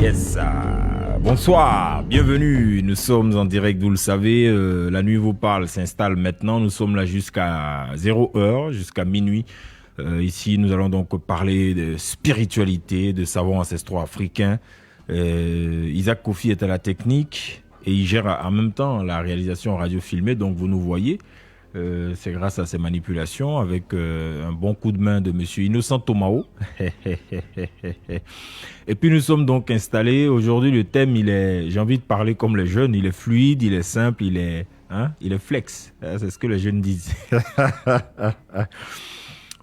Yes, bonsoir, bienvenue, nous sommes en direct, vous le savez, la nuit vous parle s'installe maintenant, nous sommes là jusqu'à 0h, jusqu'à minuit. Ici, nous allons donc parler de spiritualité, de savoirs ancestraux africains. Isaac Kofi est à la technique et il gère en même temps la réalisation radio-filmée, donc vous nous voyez. C'est grâce à ces manipulations avec un bon coup de main de monsieur Innocent Tomao. Et puis nous sommes donc installés. Aujourd'hui, le thème, j'ai envie de parler comme les jeunes, il est fluide, il est simple, il est flex. C'est ce que les jeunes disent.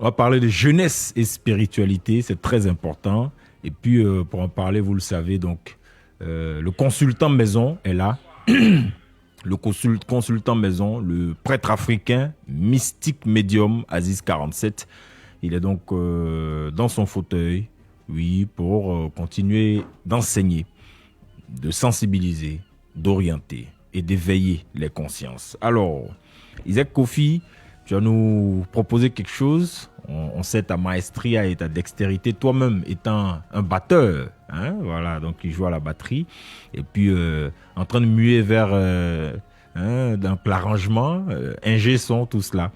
On va parler de jeunesse et spiritualité, c'est très important. Et puis pour en parler, vous le savez, donc le consultant maison est là. Le consultant maison, le prêtre africain, mystique médium, Aziz 47. Il est donc dans son fauteuil, oui, pour continuer d'enseigner, de sensibiliser, d'orienter et d'éveiller les consciences. Alors, Isaac Kofi, tu vas nous proposer quelque chose. On sait ta maestria et ta dextérité, toi-même étant un batteur, hein, voilà, donc il joue à la batterie, et puis en train de muer vers donc l'arrangement, ingé son, tout cela.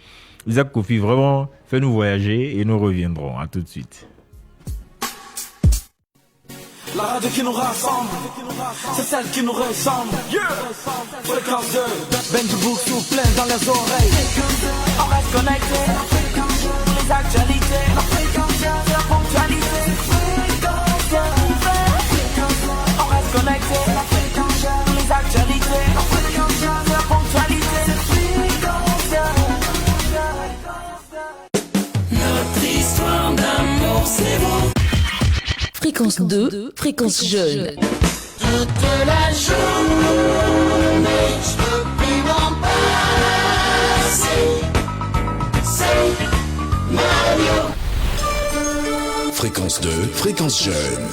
Isaac Kofi, vraiment, fais-nous voyager et nous reviendrons. À tout de suite. La radio qui nous rassemble, c'est celle qui nous ressemble. Yeah. Fréquence 2, Ben du bouc souffle dans les oreilles. On reste connecté, les actualités, la ponctualité. On reste connecté, les actualités, la ponctualité. Notre histoire d'amour, c'est vous. Fréquence 2, fréquence jeune. Toute la journée, je peux plus m'en passer. C'est Mario. Fréquence 2, fréquence jeune.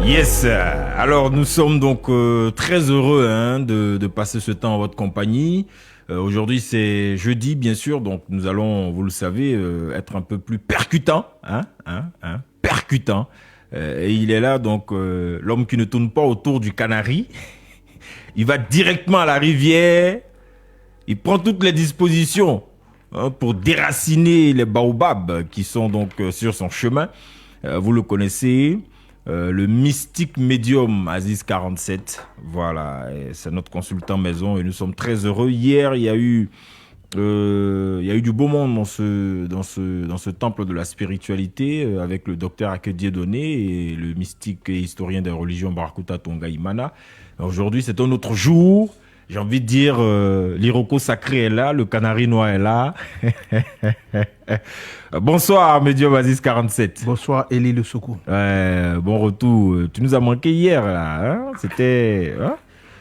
Yes, alors nous sommes donc très heureux de passer ce temps en votre compagnie. Aujourd'hui c'est jeudi bien sûr, donc nous allons, vous le savez, être un peu plus percutant, percutant. Et il est là donc l'homme qui ne tourne pas autour du canari. Il va directement à la rivière, il prend toutes les dispositions pour déraciner les baobabs qui sont donc sur son chemin. Vous le connaissez. Le mystique médium Aziz 47, voilà, c'est notre consultant maison et nous sommes très heureux. Hier, il y a eu Il y a eu du beau monde dans ce temple de la spiritualité avec le docteur Akedie Donné et le mystique et historien des religions Barakuta Tonga Imana. Aujourd'hui, c'est un autre jour. J'ai envie de dire, l'Iroko sacré est là, le canari noir est là. Bonsoir, Medium Aziz 47. Bonsoir, Elie Le Soko. Bon retour. Tu nous as manqué hier, là. Hein?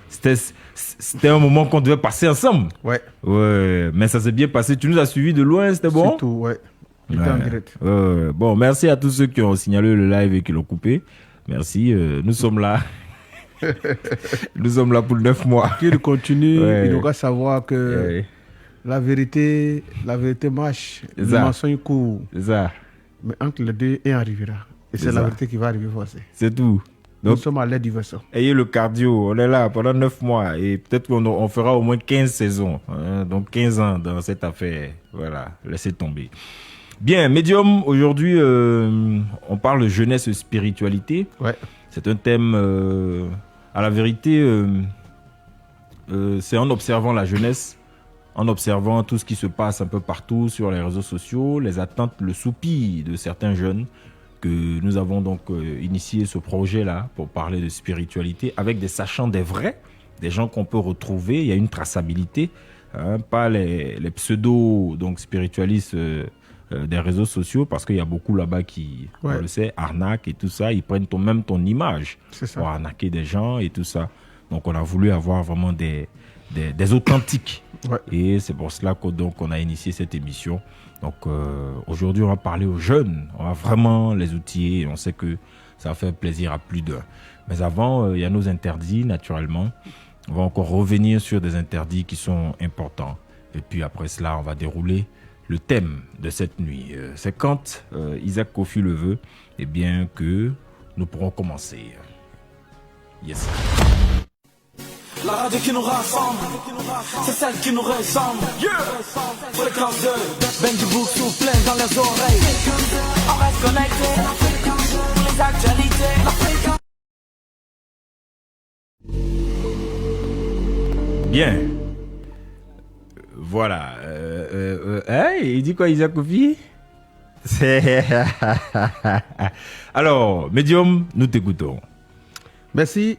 C'était un moment qu'on devait passer ensemble. Ouais. Ouais, mais ça s'est bien passé. Tu nous as suivis de loin, c'était bon? Surtout, ouais. J'étais en direct. Bon, merci à tous ceux qui ont signalé le live et qui l'ont coupé. Merci, nous sommes là. Nous sommes là pour 9 mois. Qu'il continue, Ouais. il doit savoir que Ouais. la vérité marche, le Ça. mensonge court. C'est ça, Mais entre les deux, un arrivera. Et C'est c'est la ça. vérité qui va arriver forcément. c'est tout. Nous Donc, sommes à l'aide du vaisseau. ayez le cardio. On est là pendant 9 mois et peut-être qu'on fera au moins 15 saisons. Hein, donc 15 ans dans cette affaire. Voilà, laissez tomber. Bien, Medium, aujourd'hui, on parle de jeunesse et spiritualité. Ouais. C'est un thème, à la vérité, c'est en observant la jeunesse, en observant tout ce qui se passe un peu partout sur les réseaux sociaux, les attentes, le soupir de certains jeunes, que nous avons donc initié ce projet-là pour parler de spiritualité avec des sachants, des vrais, des gens qu'on peut retrouver. Il y a une traçabilité, hein, pas les pseudo donc spiritualistes des réseaux sociaux, parce qu'il y a beaucoup là-bas qui, Ouais. on le sait, arnaquent et tout ça. Ils prennent même ton image C'est ça. pour arnaquer des gens et tout ça. Donc on a voulu avoir vraiment des authentiques. Ouais. Et c'est pour cela qu'on a initié cette émission. Donc aujourd'hui, on va parler aux jeunes. On va vraiment les outiller. Et on sait que ça va faire plaisir à plus d'un. Mais avant, il y a nos interdits, naturellement. On va encore revenir sur des interdits qui sont importants. Et puis après cela, on va dérouler le thème de cette nuit. C'est quand Isaac Kofi le veut, eh bien que nous pourrons commencer. Yes. La radio qui nous rassemble, c'est celle qui nous ressemble. Fréquence 2, Ben du Book souffle dans les oreilles. On reste connecté, les actualités. La fréquence. Bien. Voilà. Hey, il dit quoi, Isaac Kofi? Alors, Medium, nous t'écoutons. Merci.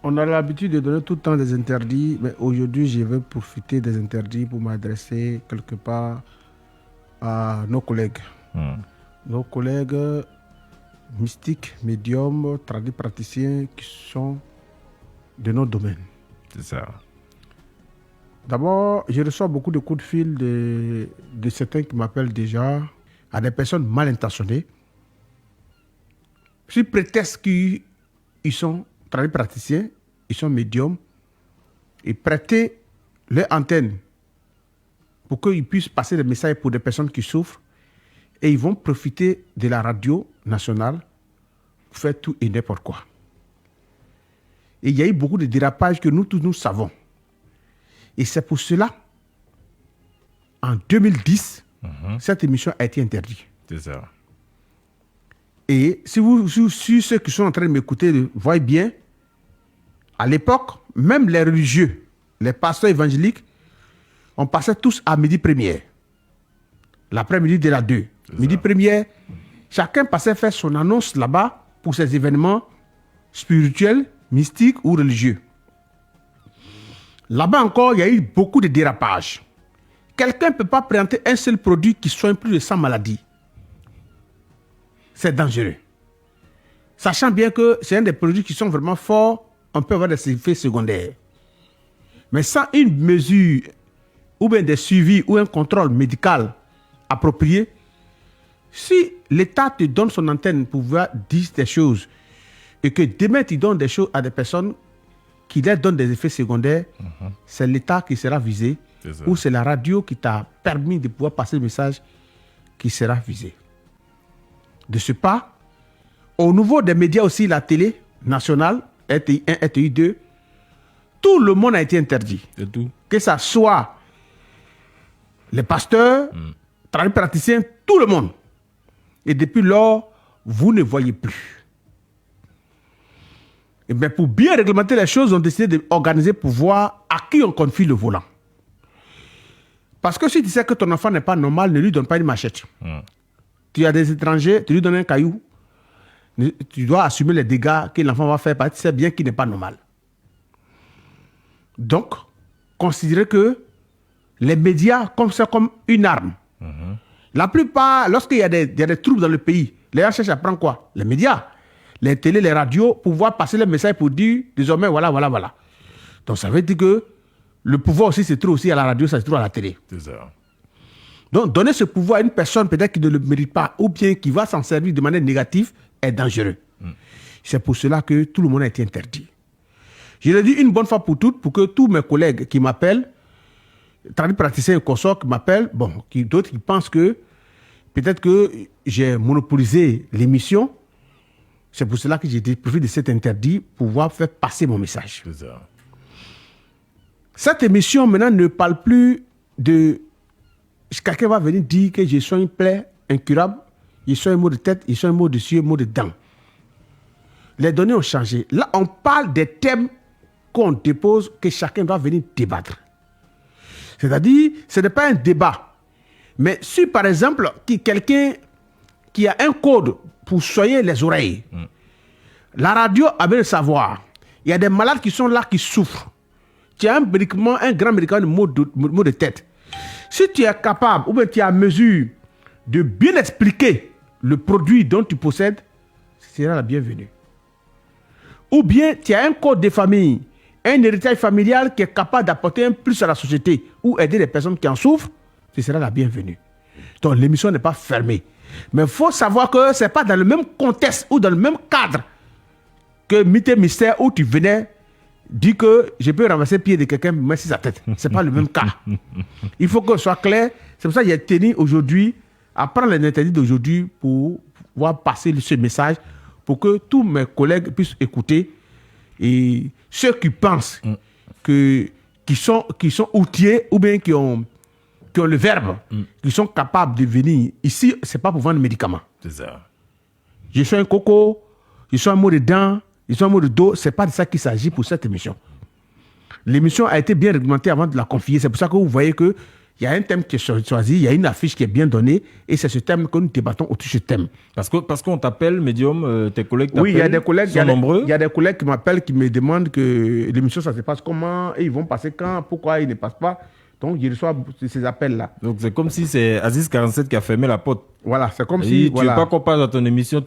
On a l'habitude de donner tout le temps des interdits, mais aujourd'hui, je vais profiter des interdits pour m'adresser quelque part à nos collègues. Nos collègues mystiques, médiums, praticiens qui sont de nos domaines. C'est ça. D'abord, je reçois beaucoup de coups de fil de certains qui m'appellent déjà, à des personnes mal intentionnées, sous prétexte qu'ils sont praticiens, ils sont médiums, et prêter leur antenne pour qu'ils puissent passer des messages pour des personnes qui souffrent, et ils vont profiter de la radio nationale pour faire tout et n'importe quoi. Et il y a eu beaucoup de dérapages que nous tous nous savons. Et c'est pour cela, en 2010, cette émission a été interdite. C'est ça. Et si ceux qui sont en train de m'écouter voient bien, à l'époque, même les religieux, les pasteurs évangéliques, on passait tous à midi première. L'après-midi de la 2. Midi première, chacun passait faire son annonce là-bas pour ses événements spirituels, mystiques ou religieux. Là-bas encore, il y a eu beaucoup de dérapages. Quelqu'un ne peut pas présenter un seul produit qui soigne plus de 100 maladies. C'est dangereux. Sachant bien que c'est un des produits qui sont vraiment forts, on peut avoir des effets secondaires. Mais sans une mesure ou bien des suivis ou un contrôle médical approprié, si l'État te donne son antenne pour pouvoir dire des choses et que demain tu donnes des choses à des personnes qui leur donnent des effets secondaires, c'est l'État qui sera visé ou c'est la radio qui t'a permis de pouvoir passer le message qui sera visé. De ce pas, au niveau des médias aussi, la télé nationale, RTI 1, RTI 2, tout le monde a été interdit. C'est tout. Que ça soit les pasteurs, les praticiens, tout le monde. Et depuis lors, vous ne voyez plus. Et bien pour bien réglementer les choses, on a décidé d'organiser pour voir à qui on confie le volant. Parce que si tu sais que ton enfant n'est pas normal, ne lui donne pas une machette. Tu as des étrangers, tu lui donnes un caillou. Tu dois assumer les dégâts que l'enfant va faire parce que tu sais bien qu'il n'est pas normal. Donc, considérez que les médias, c'est comme une arme. La plupart, lorsqu'il y a des troubles dans le pays, les gens cherchent à prendre quoi? Les médias, les télés, les radios, pour pouvoir passer les messages pour dire désormais voilà. Donc ça veut dire que le pouvoir aussi se trouve aussi à la radio, ça se trouve à la télé. C'est ça. Donc donner ce pouvoir à une personne peut-être qui ne le mérite pas ou bien qui va s'en servir de manière négative est dangereux. C'est pour cela que tout le monde a été interdit. Je l'ai dit une bonne fois pour toutes, pour que tous mes collègues qui m'appellent, praticiens et consorts qui m'appellent, d'autres qui pensent que peut-être que j'ai monopolisé l'émission. C'est pour cela que j'ai profité de cet interdit pour pouvoir faire passer mon message. C'est ça. Cette émission maintenant ne parle plus de... Quelqu'un va venir dire que je sois une plaie incurable, je sois un mot de tête, je sois un mot de cieux, un mot de dents. Les données ont changé. Là, on parle des thèmes qu'on dépose, que chacun doit venir débattre. C'est-à-dire, ce n'est pas un débat. Mais si, par exemple, quelqu'un qui a un code pour soigner les oreilles, la radio a besoin de savoir. Il y a des malades qui sont là, qui souffrent. Tu as un grand médicament de maux de tête. Si tu es capable, ou bien tu es à mesure de bien expliquer le produit dont tu possèdes, ce sera la bienvenue. Ou bien tu as un code de famille, un héritage familial qui est capable d'apporter un plus à la société ou aider les personnes qui en souffrent, ce sera la bienvenue. Donc l'émission n'est pas fermée. Mais il faut savoir que ce n'est pas dans le même contexte ou dans le même cadre que Mythe et Mystère où tu venais dire que je peux ramasser le pied de quelqu'un et me mettre sur sa tête. Ce n'est pas le même cas. Il faut que ce soit clair. C'est pour ça que j'ai tenu aujourd'hui à prendre les interdits d'aujourd'hui pour pouvoir passer ce message pour que tous mes collègues puissent écouter. Et ceux qui pensent qui sont outillés ou bien qui ont le verbe, qui sont capables de venir ici, ce n'est pas pour vendre des médicaments. C'est ça. Je suis un coco, je suis un mot de dents, je suis un mot de dos, ce n'est pas de ça qu'il s'agit pour cette émission. L'émission a été bien réglementée avant de la confier. C'est pour ça que vous voyez qu'il y a un thème qui est choisi, il y a une affiche qui est bien donnée, et c'est ce thème que nous débattons autour de ce thème. Parce qu'on t'appelle, Médium, tes collègues t'appellent. Oui, il y a des collègues, nombreux. Il y a des collègues qui m'appellent, qui me demandent que l'émission, ça se passe comment, et ils vont passer quand, pourquoi ils ne passent pas. Donc, je reçois ces appels-là. Donc, c'est comme si c'est Aziz 47 qui a fermé la porte. Voilà, c'est comme Et si... tu veux pas qu'on passe à ton émission,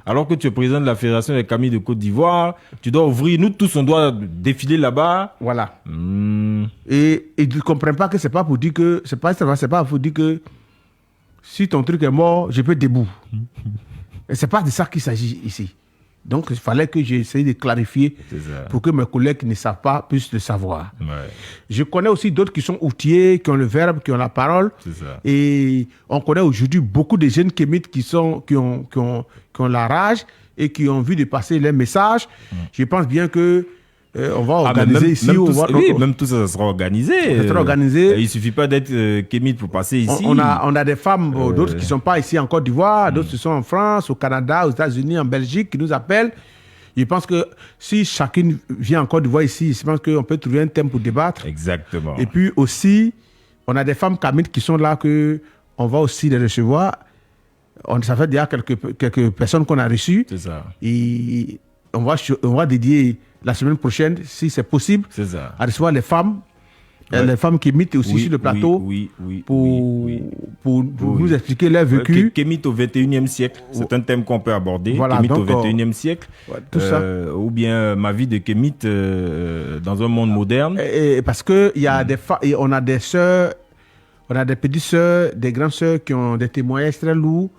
alors que tu es président de la Fédération des Camis de Côte d'Ivoire, tu dois ouvrir, nous tous, on doit défiler là-bas. Voilà. Et ils ne comprennent pas que c'est pas pour dire que... C'est pas pour dire que si ton truc est mort, je peux être debout. Et c'est pas de ça qu'il s'agit ici. Donc, il fallait que j'essaye de clarifier pour que mes collègues qui ne savent pas puissent le savoir. Ouais. Je connais aussi d'autres qui sont outillés, qui ont le verbe, qui ont la parole. C'est ça. Et on connaît aujourd'hui beaucoup de jeunes kémites qui ont la rage et qui ont envie de passer les messages. Je pense bien que on va organiser ici. Même tout ça sera organisé. Ça sera organisé. Il ne suffit pas d'être kémite pour passer ici. On a des femmes, d'autres qui ne sont pas ici en Côte d'Ivoire, d'autres qui sont en France, au Canada, aux États-Unis, en Belgique, qui nous appellent. Je pense que si chacune vient en Côte d'Ivoire ici, je pense qu'on peut trouver un thème pour débattre. Exactement. Et puis aussi, on a des femmes kamites qui sont là, qu'on va aussi les recevoir. Ça fait déjà quelques personnes qu'on a reçues. C'est ça. Et on va dédier la semaine prochaine, si c'est possible, à recevoir les femmes, les femmes qui imitent aussi sur le plateau, pour nous expliquer leur vécu. Kémite au 21e siècle, c'est un thème qu'on peut aborder. Voilà, Kémite donc, au 21e siècle, tout ça. Ou bien ma vie de Kémite dans un monde moderne. Et parce que y a on a des sœurs, on a des petites sœurs, des grandes sœurs qui ont des témoignages très lourds.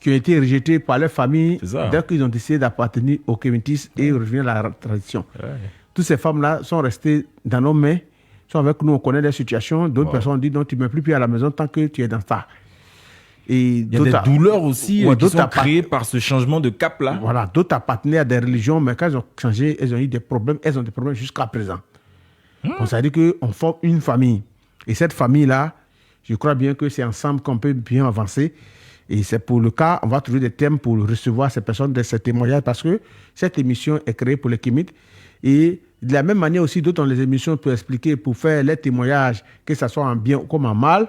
Qui ont été rejetés par leur famille dès qu'ils ont décidé d'appartenir au kémitisme et revenir à la tradition. Ouais. Toutes ces femmes-là sont restées dans nos mains, sont avec nous, on connaît leur situation. D'autres personnes ont dit non, tu ne mets plus à la maison tant que tu es dans ça. Et il y a des douleurs aussi qui sont créées par ce changement de cap-là. Voilà, d'autres appartenaient à des religions, mais quand elles ont changé, elles ont eu des problèmes, elles ont des problèmes jusqu'à présent. Donc ça veut dire qu'on forme une famille. Et cette famille-là, je crois bien que c'est ensemble qu'on peut bien avancer. Et c'est pour le cas, on va trouver des thèmes pour recevoir ces personnes de ces témoignages parce que cette émission est créée pour les kémites et De la même manière aussi, d'autres ont les émissions pour expliquer, pour faire les témoignages, que ce soit en bien comme en mal.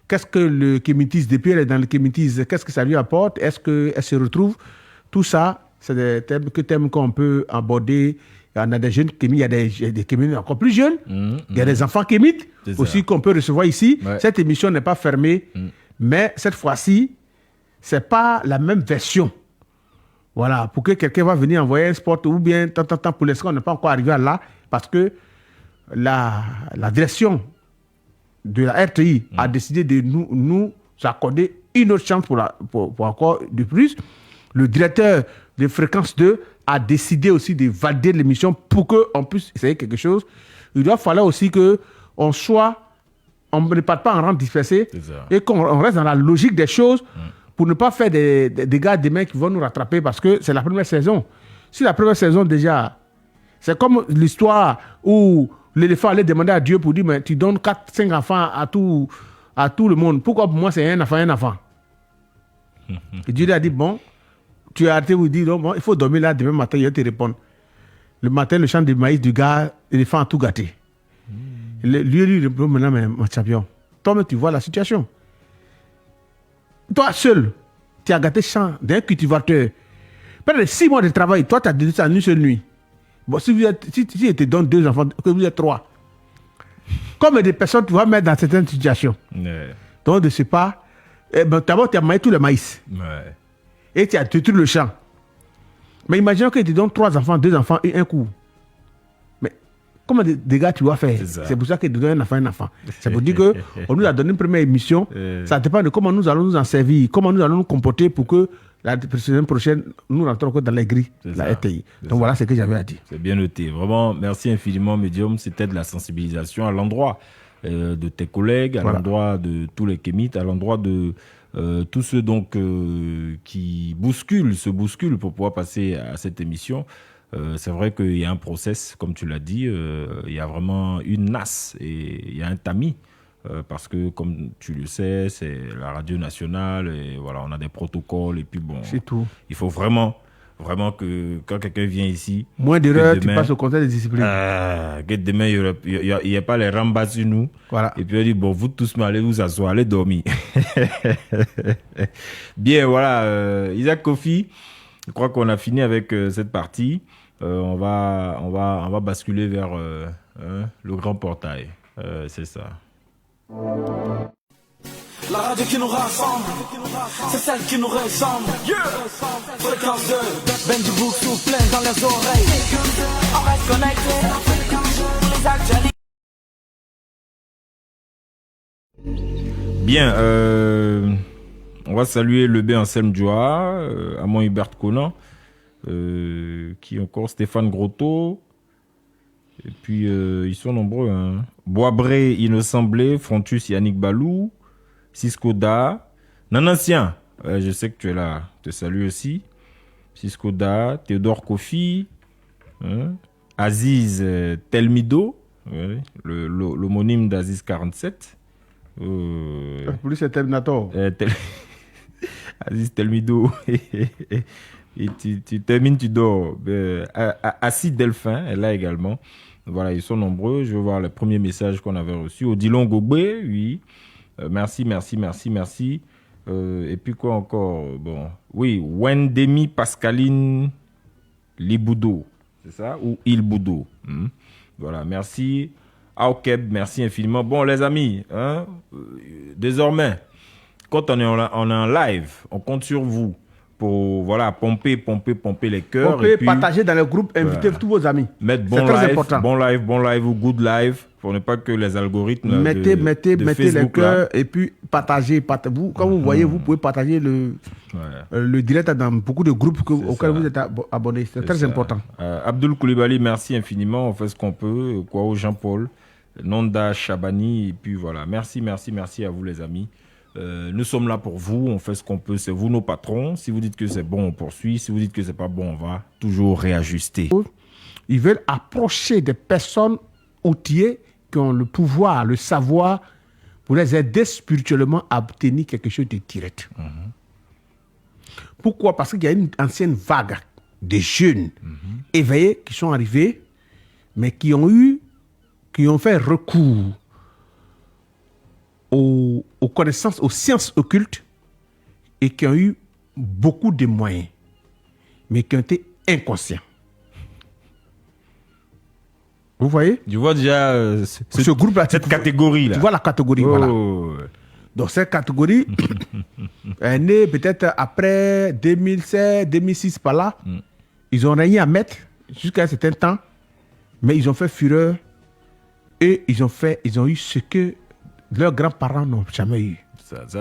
Qu'est-ce que le kémitisme, depuis elle est dans le kémitisme, qu'est-ce que ça lui apporte? Est-ce qu'elle se retrouve? Tout ça, c'est des thèmes qu'on peut aborder. Il y en a des jeunes kémites, il y a des kémites encore plus jeunes. Il y a des enfants kémites aussi qu'on peut recevoir ici. Ouais. Cette émission n'est pas fermée, mais cette fois-ci, ce n'est pas la même version. Voilà, pour que quelqu'un va venir envoyer un spot ou bien pour l'instant, on n'est pas encore arrivé à là parce que la direction de la RTI a décidé de nous accorder une autre chance pour encore de plus. Le directeur de Fréquence 2 a décidé aussi de valider l'émission pour qu'on puisse essayer quelque chose. Il doit falloir aussi qu'on ne parte pas en rang dispersé et qu'on reste dans la logique des choses pour ne pas faire des dégâts demain qui vont nous rattraper parce que c'est la première saison. Si la première saison déjà, c'est comme l'histoire où l'éléphant allait demander à Dieu pour dire mais tu donnes 4-5 enfants à tout le monde. Pourquoi pour moi c'est un enfant? Et Dieu lui a dit bon, tu as arrêté, vous dire non, bon, il faut dormir là demain matin, il va te répondre. Le matin, le champ de maïs du gars, l'éléphant a tout gâté. Lui répond maintenant, mais mon champion, toi tu vois la situation. Toi seul, tu as gâté le champ d'un cultivateur. Pendant 6 mois de travail, toi tu as décidé ça en une seule nuit. Bon, si je te donne 2 enfants, que vous êtes 3. Combien de personnes tu vas mettre dans certaines situations? Donc, de ce pas, d'abord tu as maillé tout le maïs. Et tu as détruit le champ. Mais imaginons que tu donnes 3 enfants, 2 enfants et un coup. Mais combien de dégâts tu vas faire? C'est pour ça que tu donnes un enfant. C'est pour dire qu'on nous a donné une première émission. Ça dépend de comment nous allons nous en servir, comment nous allons nous comporter pour que la semaine prochaine, nous rentrons encore dans les grilles de la RTI. Donc voilà ce que j'avais à dire. C'est bien noté. Vraiment, merci infiniment, Medium. C'était de la sensibilisation à l'endroit de tes collègues, à l'endroit de tous les kémites, à l'endroit de tous ceux donc qui se bousculent pour pouvoir passer à cette émission. C'est vrai qu'il y a un process, comme tu l'as dit, il y a vraiment une NAS et il y a un tamis. Parce que, comme tu le sais, c'est la radio nationale et voilà, on a des protocoles et puis bon, c'est tout. Il faut vraiment que quand quelqu'un vient ici, moins d'erreurs, tu passes au conseil de discipline. Que demain, il n'y a pas les rambas sur nous. Voilà. Et puis on dit, bon, vous tous, allez vous asseoir, allez dormir. Bien, voilà, Isaac Kofi, je crois qu'on a fini avec cette partie. On va basculer vers le grand portail. C'est ça. La radio qui nous rassemble, c'est celle qui nous ressemble. Fréquence 2, Ben du Bouc souffle dans les oreilles. On reste connecté, les actualités. Bien, on va saluer le B. Anselme Djoa, Amon Hubert Conan, qui encore Stéphane Grotto. Et puis, ils sont nombreux. Hein. Boisbré, Innocent Blé, Frontus, Yannick Balou, Cisco Da, Nanancien, je sais que tu es là, je te salue aussi. Cisco Da, Théodore Kofi, Aziz Telmido, l'homonyme d'Aziz 47. Plus c'est Terminator. Aziz Telmido. Et tu termines, tu dors. Assis Delphin est là également. Voilà, ils sont nombreux. Je vais voir les premiers messages qu'on avait reçus. Odilon Gobé, oui. Merci. Et puis quoi encore? Bon, oui, Wendemi Pascaline Liboudo, c'est ça? Ou Ilboudo. Voilà, merci. Aokeb, merci infiniment. Bon, les amis, désormais, quand on est en live, on compte sur vous. Pour pomper les cœurs. Pomper, partager dans le groupe, inviter tous vos amis. Mettre bon live ou good live pour ne pas que les algorithmes mettez les cœurs et puis partagez. Vous, quand vous voyez, vous pouvez partager le direct dans beaucoup de groupes auxquels vous êtes abonnés. C'est très important. Abdul Koulibaly, merci infiniment. On fait ce qu'on peut. Kwao Jean-Paul, Nonda Chabani, et puis voilà. Merci à vous les amis. Nous sommes là pour vous, on fait ce qu'on peut, c'est vous nos patrons. Si vous dites que c'est bon, on poursuit. Si vous dites que c'est pas bon, on va toujours réajuster. Ils veulent approcher des personnes outillées qui ont le pouvoir, le savoir, pour les aider spirituellement à obtenir quelque chose de direct. Pourquoi? Parce qu'il y a une ancienne vague de jeunes éveillés qui sont arrivés mais qui ont fait recours aux connaissances, aux sciences occultes et qui ont eu beaucoup de moyens, mais qui ont été inconscients. Vous voyez? Je vois déjà ce groupe-là, cette catégorie-là. Tu vois la catégorie, voilà. Donc cette catégorie est née peut-être après 2007, 2006 par là. Ils ont rien à mettre jusqu'à un certain temps, mais ils ont fait fureur et ils ont eu ce que leurs grands-parents n'ont jamais eu.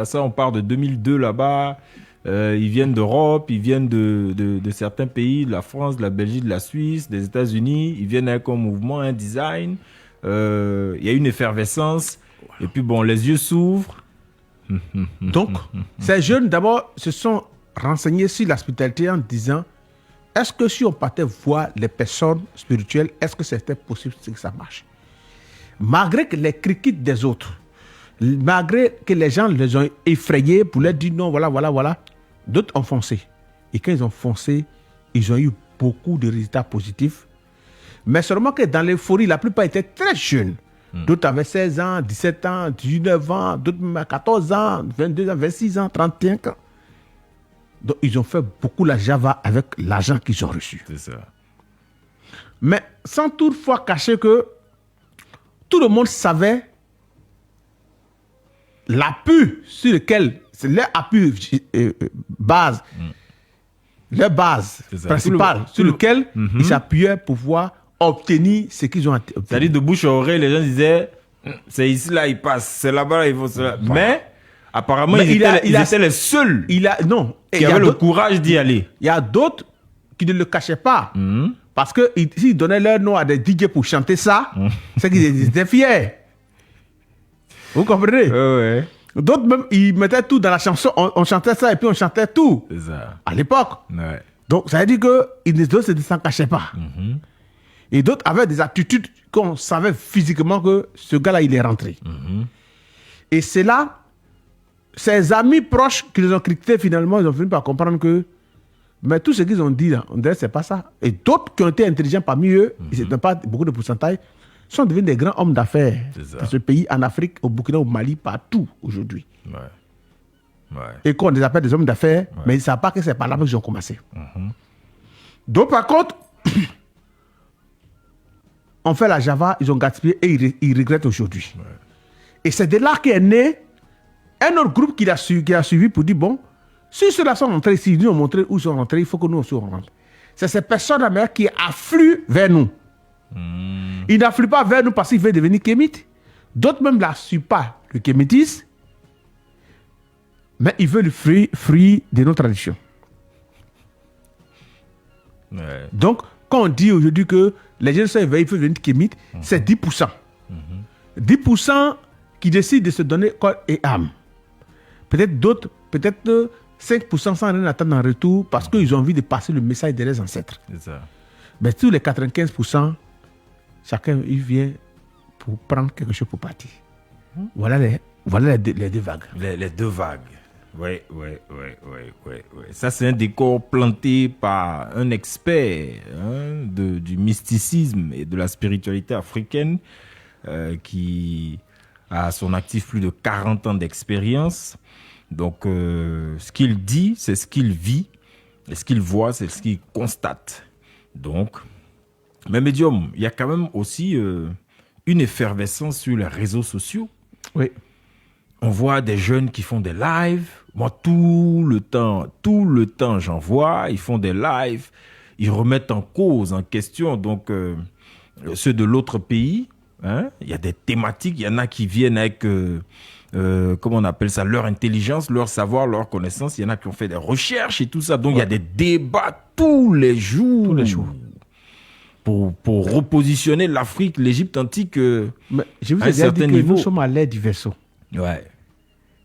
Ça, on part de 2002 là-bas. Ils viennent d'Europe, ils viennent de certains pays, de la France, de la Belgique, de la Suisse, des États-Unis. Ils viennent avec un mouvement, un design. Il y a une effervescence. Et puis bon, les yeux s'ouvrent. Donc, ces jeunes, d'abord, se sont renseignés sur la spiritualité en disant, est-ce que si on partait voir les personnes spirituelles, est-ce que c'était possible que ça marche? Malgré que les critiques des autres, malgré que les gens les ont effrayés pour leur dire non, voilà, d'autres ont foncé. Et quand ils ont foncé, ils ont eu beaucoup de résultats positifs. Mais seulement que dans l'euphorie, la plupart étaient très jeunes. D'autres avaient 16 ans, 17 ans, 19 ans, d'autres même à 14 ans, 22 ans, 26 ans, 35 ans. Donc, ils ont fait beaucoup la Java avec l'argent qu'ils ont reçu. C'est ça. Mais sans toutefois cacher que tout le monde savait l'appui sur lequel, c'est leur appui base, leur base principale sur lequel ils s'appuyaient pour pouvoir obtenir ce qu'ils ont obtenu. C'est-à-dire de bouche à oreille, les gens disaient c'est ici là ils passent, c'est là-bas là, ils vont cela. Mais apparemment ils étaient les seuls qui avaient le courage d'y aller. Il y a d'autres qui ne le cachaient pas. Parce que s'ils donnaient leur nom à des DJ pour chanter ça, c'est qu'ils étaient fiers. Vous comprenez? Ouais. D'autres même, ils mettaient tout dans la chanson. On chantait ça et puis on chantait tout. C'est ça. À l'époque. Ouais. Donc ça veut dire que d'autres ne s'en cachaient pas. Et d'autres avaient des attitudes qu'on savait physiquement que ce gars-là, il est rentré. Et c'est là, ses amis proches qui les ont critiqués, finalement, ils ont fini par comprendre que mais tout ce qu'ils ont dit, là, on dirait que c'est pas ça. Et d'autres qui ont été intelligents parmi eux, ils n'ont pas beaucoup de pourcentage, sont devenus des grands hommes d'affaires dans ce pays, en Afrique, au Burkina, au Mali, partout aujourd'hui. Et qu'on les appelle des hommes d'affaires, mais ils ne savent pas que c'est par là qu'ils ont commencé. Donc par contre, on fait la Java, ils ont gaspillé et ils regrettent aujourd'hui. Et c'est de là qu'est né un autre groupe qui a suivi pour dire, bon, si ceux-là sont rentrés ici, ils nous ont montré où ils sont rentrés, il faut que nous aussi on rentre. C'est ces personnes-là qui affluent vers nous. Ils n'affluent pas vers nous parce qu'ils veulent devenir kémites. D'autres même ne suivent pas le kémitisme, mais ils veulent le fruit de nos traditions. Donc, quand on dit aujourd'hui que les jeunes sont éveillés, ils veulent devenir kémites, c'est 10%. 10% qui décident de se donner corps et âme. Peut-être d'autres, peut-être 5% sans rien attendre en retour parce qu'ils ont envie de passer le message de leurs ancêtres. C'est ça. Mais tous les 95%, chacun il vient pour prendre quelque chose pour partir. Voilà les deux vagues. Les deux vagues. Oui. Ça, c'est un décor planté par un expert du mysticisme et de la spiritualité africaine qui a à son actif plus de 40 ans d'expérience. Donc, ce qu'il dit, c'est ce qu'il vit. Et ce qu'il voit, c'est ce qu'il constate. Donc, mais médium, il y a quand même aussi une effervescence sur les réseaux sociaux. Oui. On voit des jeunes qui font des lives. Moi, tout le temps, j'en vois. Ils font des lives. Ils remettent en cause, en question, donc, ceux de l'autre pays. Il y a des thématiques. Il y en a qui viennent avec, comment on appelle ça, leur intelligence, leur savoir, leur connaissance. Il y en a qui ont fait des recherches et tout ça. Donc, il y a des débats tous les jours. Tous les jours. Pour repositionner l'Afrique, l'Égypte antique Mais je vous ai à un déjà dit certain que niveau. nous sommes à l'ère du vaisseau. Ouais.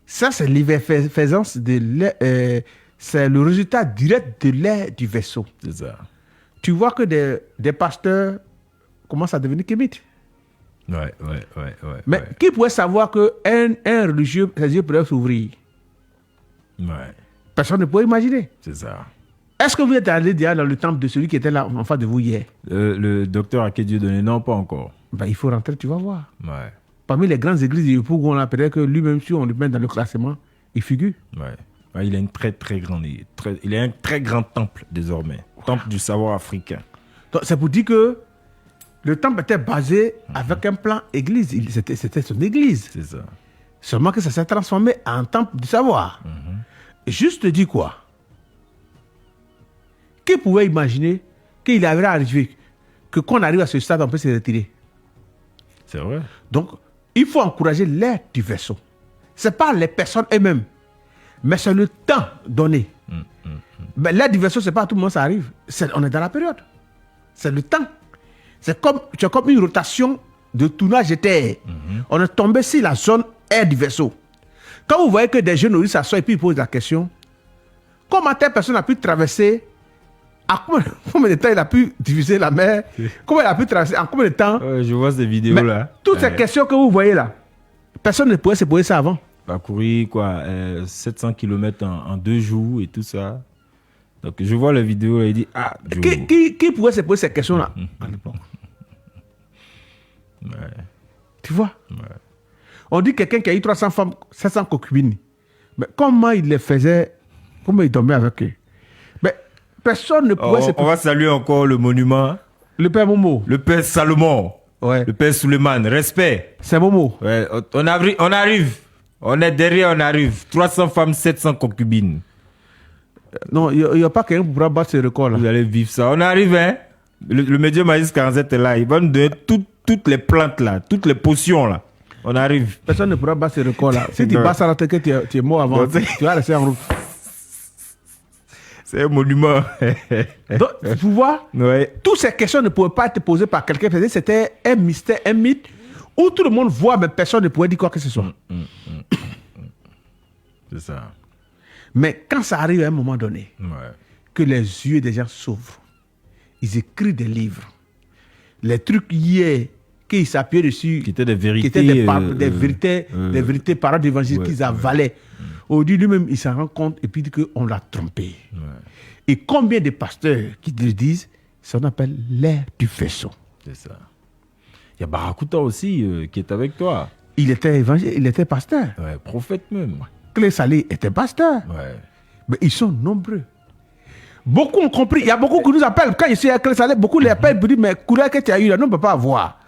Ça, c'est l'effervescence c'est le résultat direct de l'ère du vaisseau. C'est ça. Tu vois que des pasteurs commencent à devenir kémites. Ouais. Mais qui pourrait savoir qu'un religieux, ses yeux pourraient s'ouvrir? Ouais. Personne ne pourrait imaginer. C'est ça. Est-ce que vous êtes allé déjà dans le temple de celui qui était là en face de vous hier? Le docteur à qui Dieu donné, non, pas encore. Ben, il faut rentrer, tu vas voir. Ouais, Parmi les grandes églises du Yopougon, on peut-être que lui-même, si on le met dans le classement, il figure. ouais. Ouais, il a une très très grande, il a un très grand temple désormais, temple du savoir africain. Donc, c'est pour dire que le temple était basé avec un plan église. C'était son église. C'est ça. Seulement que ça s'est transformé en temple du savoir. Et juste te dire quoi? Qui pouvait imaginer qu'il avait arrivé, que quand on arrive à ce stade, on peut se retirer? C'est vrai. Donc, il faut encourager l'air du vaisseau. Ce n'est pas les personnes elles-mêmes, mais c'est le temps donné. Mais l'air du vaisseau, ce n'est pas à tout le monde ça arrive. On est dans la période. C'est le temps. C'est comme une rotation de tournage de terre. On est tombé sur la zone air du vaisseau. Quand vous voyez que des jeunes nourrices s'assoient et puis ils posent la question, comment telle personne a pu traverser, à combien de temps il a pu diviser la mer, comment il a pu traverser, en combien de temps? Je vois ces vidéos-là. Toutes ces questions que vous voyez là, personne ne pouvait se poser ça avant. Parcourir quoi, 700 km en 2 jours et tout ça. Donc je vois la vidéo et il dit Qui pouvait se poser ces questions-là à l'époque? Tu vois? On dit quelqu'un qui a eu 300 femmes, 700 concubines. Mais comment il les faisait? Comment il dormait avec eux? Mais personne ne pouvait se poser. On va saluer encore le monument. Le père Momo. Le père Salomon. Ouais. Le père Suleiman. Respect. C'est Momo. Ouais, on arrive. On est derrière, on arrive. 300 femmes, 700 concubines. Non, il n'y a pas quelqu'un pour pouvoir battre ce record-là. Vous allez vivre ça. On arrive, hein. Le médium Maïs 47 est là. Il va nous donner toutes les plantes là, toutes les potions là. On arrive. Personne ne pourra battre ce record-là. Si tu bats ça, tu es mort avant. Tu vas rester en route. C'est un monument. Donc, tu vois, toutes ces questions ne pouvaient pas être posées par quelqu'un. C'était un mystère, un mythe, où tout le monde voit, mais personne ne pouvait dire quoi que ce soit. C'est ça. Mais quand ça arrive à un moment donné, que les yeux des gens s'ouvrent, ils écrivent des livres. Les trucs hier, qu'ils s'appuyaient dessus, qui étaient des vérités, qui étaient des vérités, paroles d'évangile qu'ils avalaient. Aujourd'hui, lui-même, il s'en rend compte et puis il dit qu'on l'a trompé. Et combien de pasteurs qui le disent, ça on appelle l'air du vaisseau. C'est ça. Il y a Barakuta aussi qui est avec toi. Il était pasteur. Ouais, prophète même. Clé Salé était pasteur. Ouais. Mais ils sont nombreux. Beaucoup ont compris. Il y a beaucoup qui nous appellent. Quand je suis à Clé Salé, beaucoup les appellent pour dire, mais courage que tu as eu là, nous ne peut pas avoir.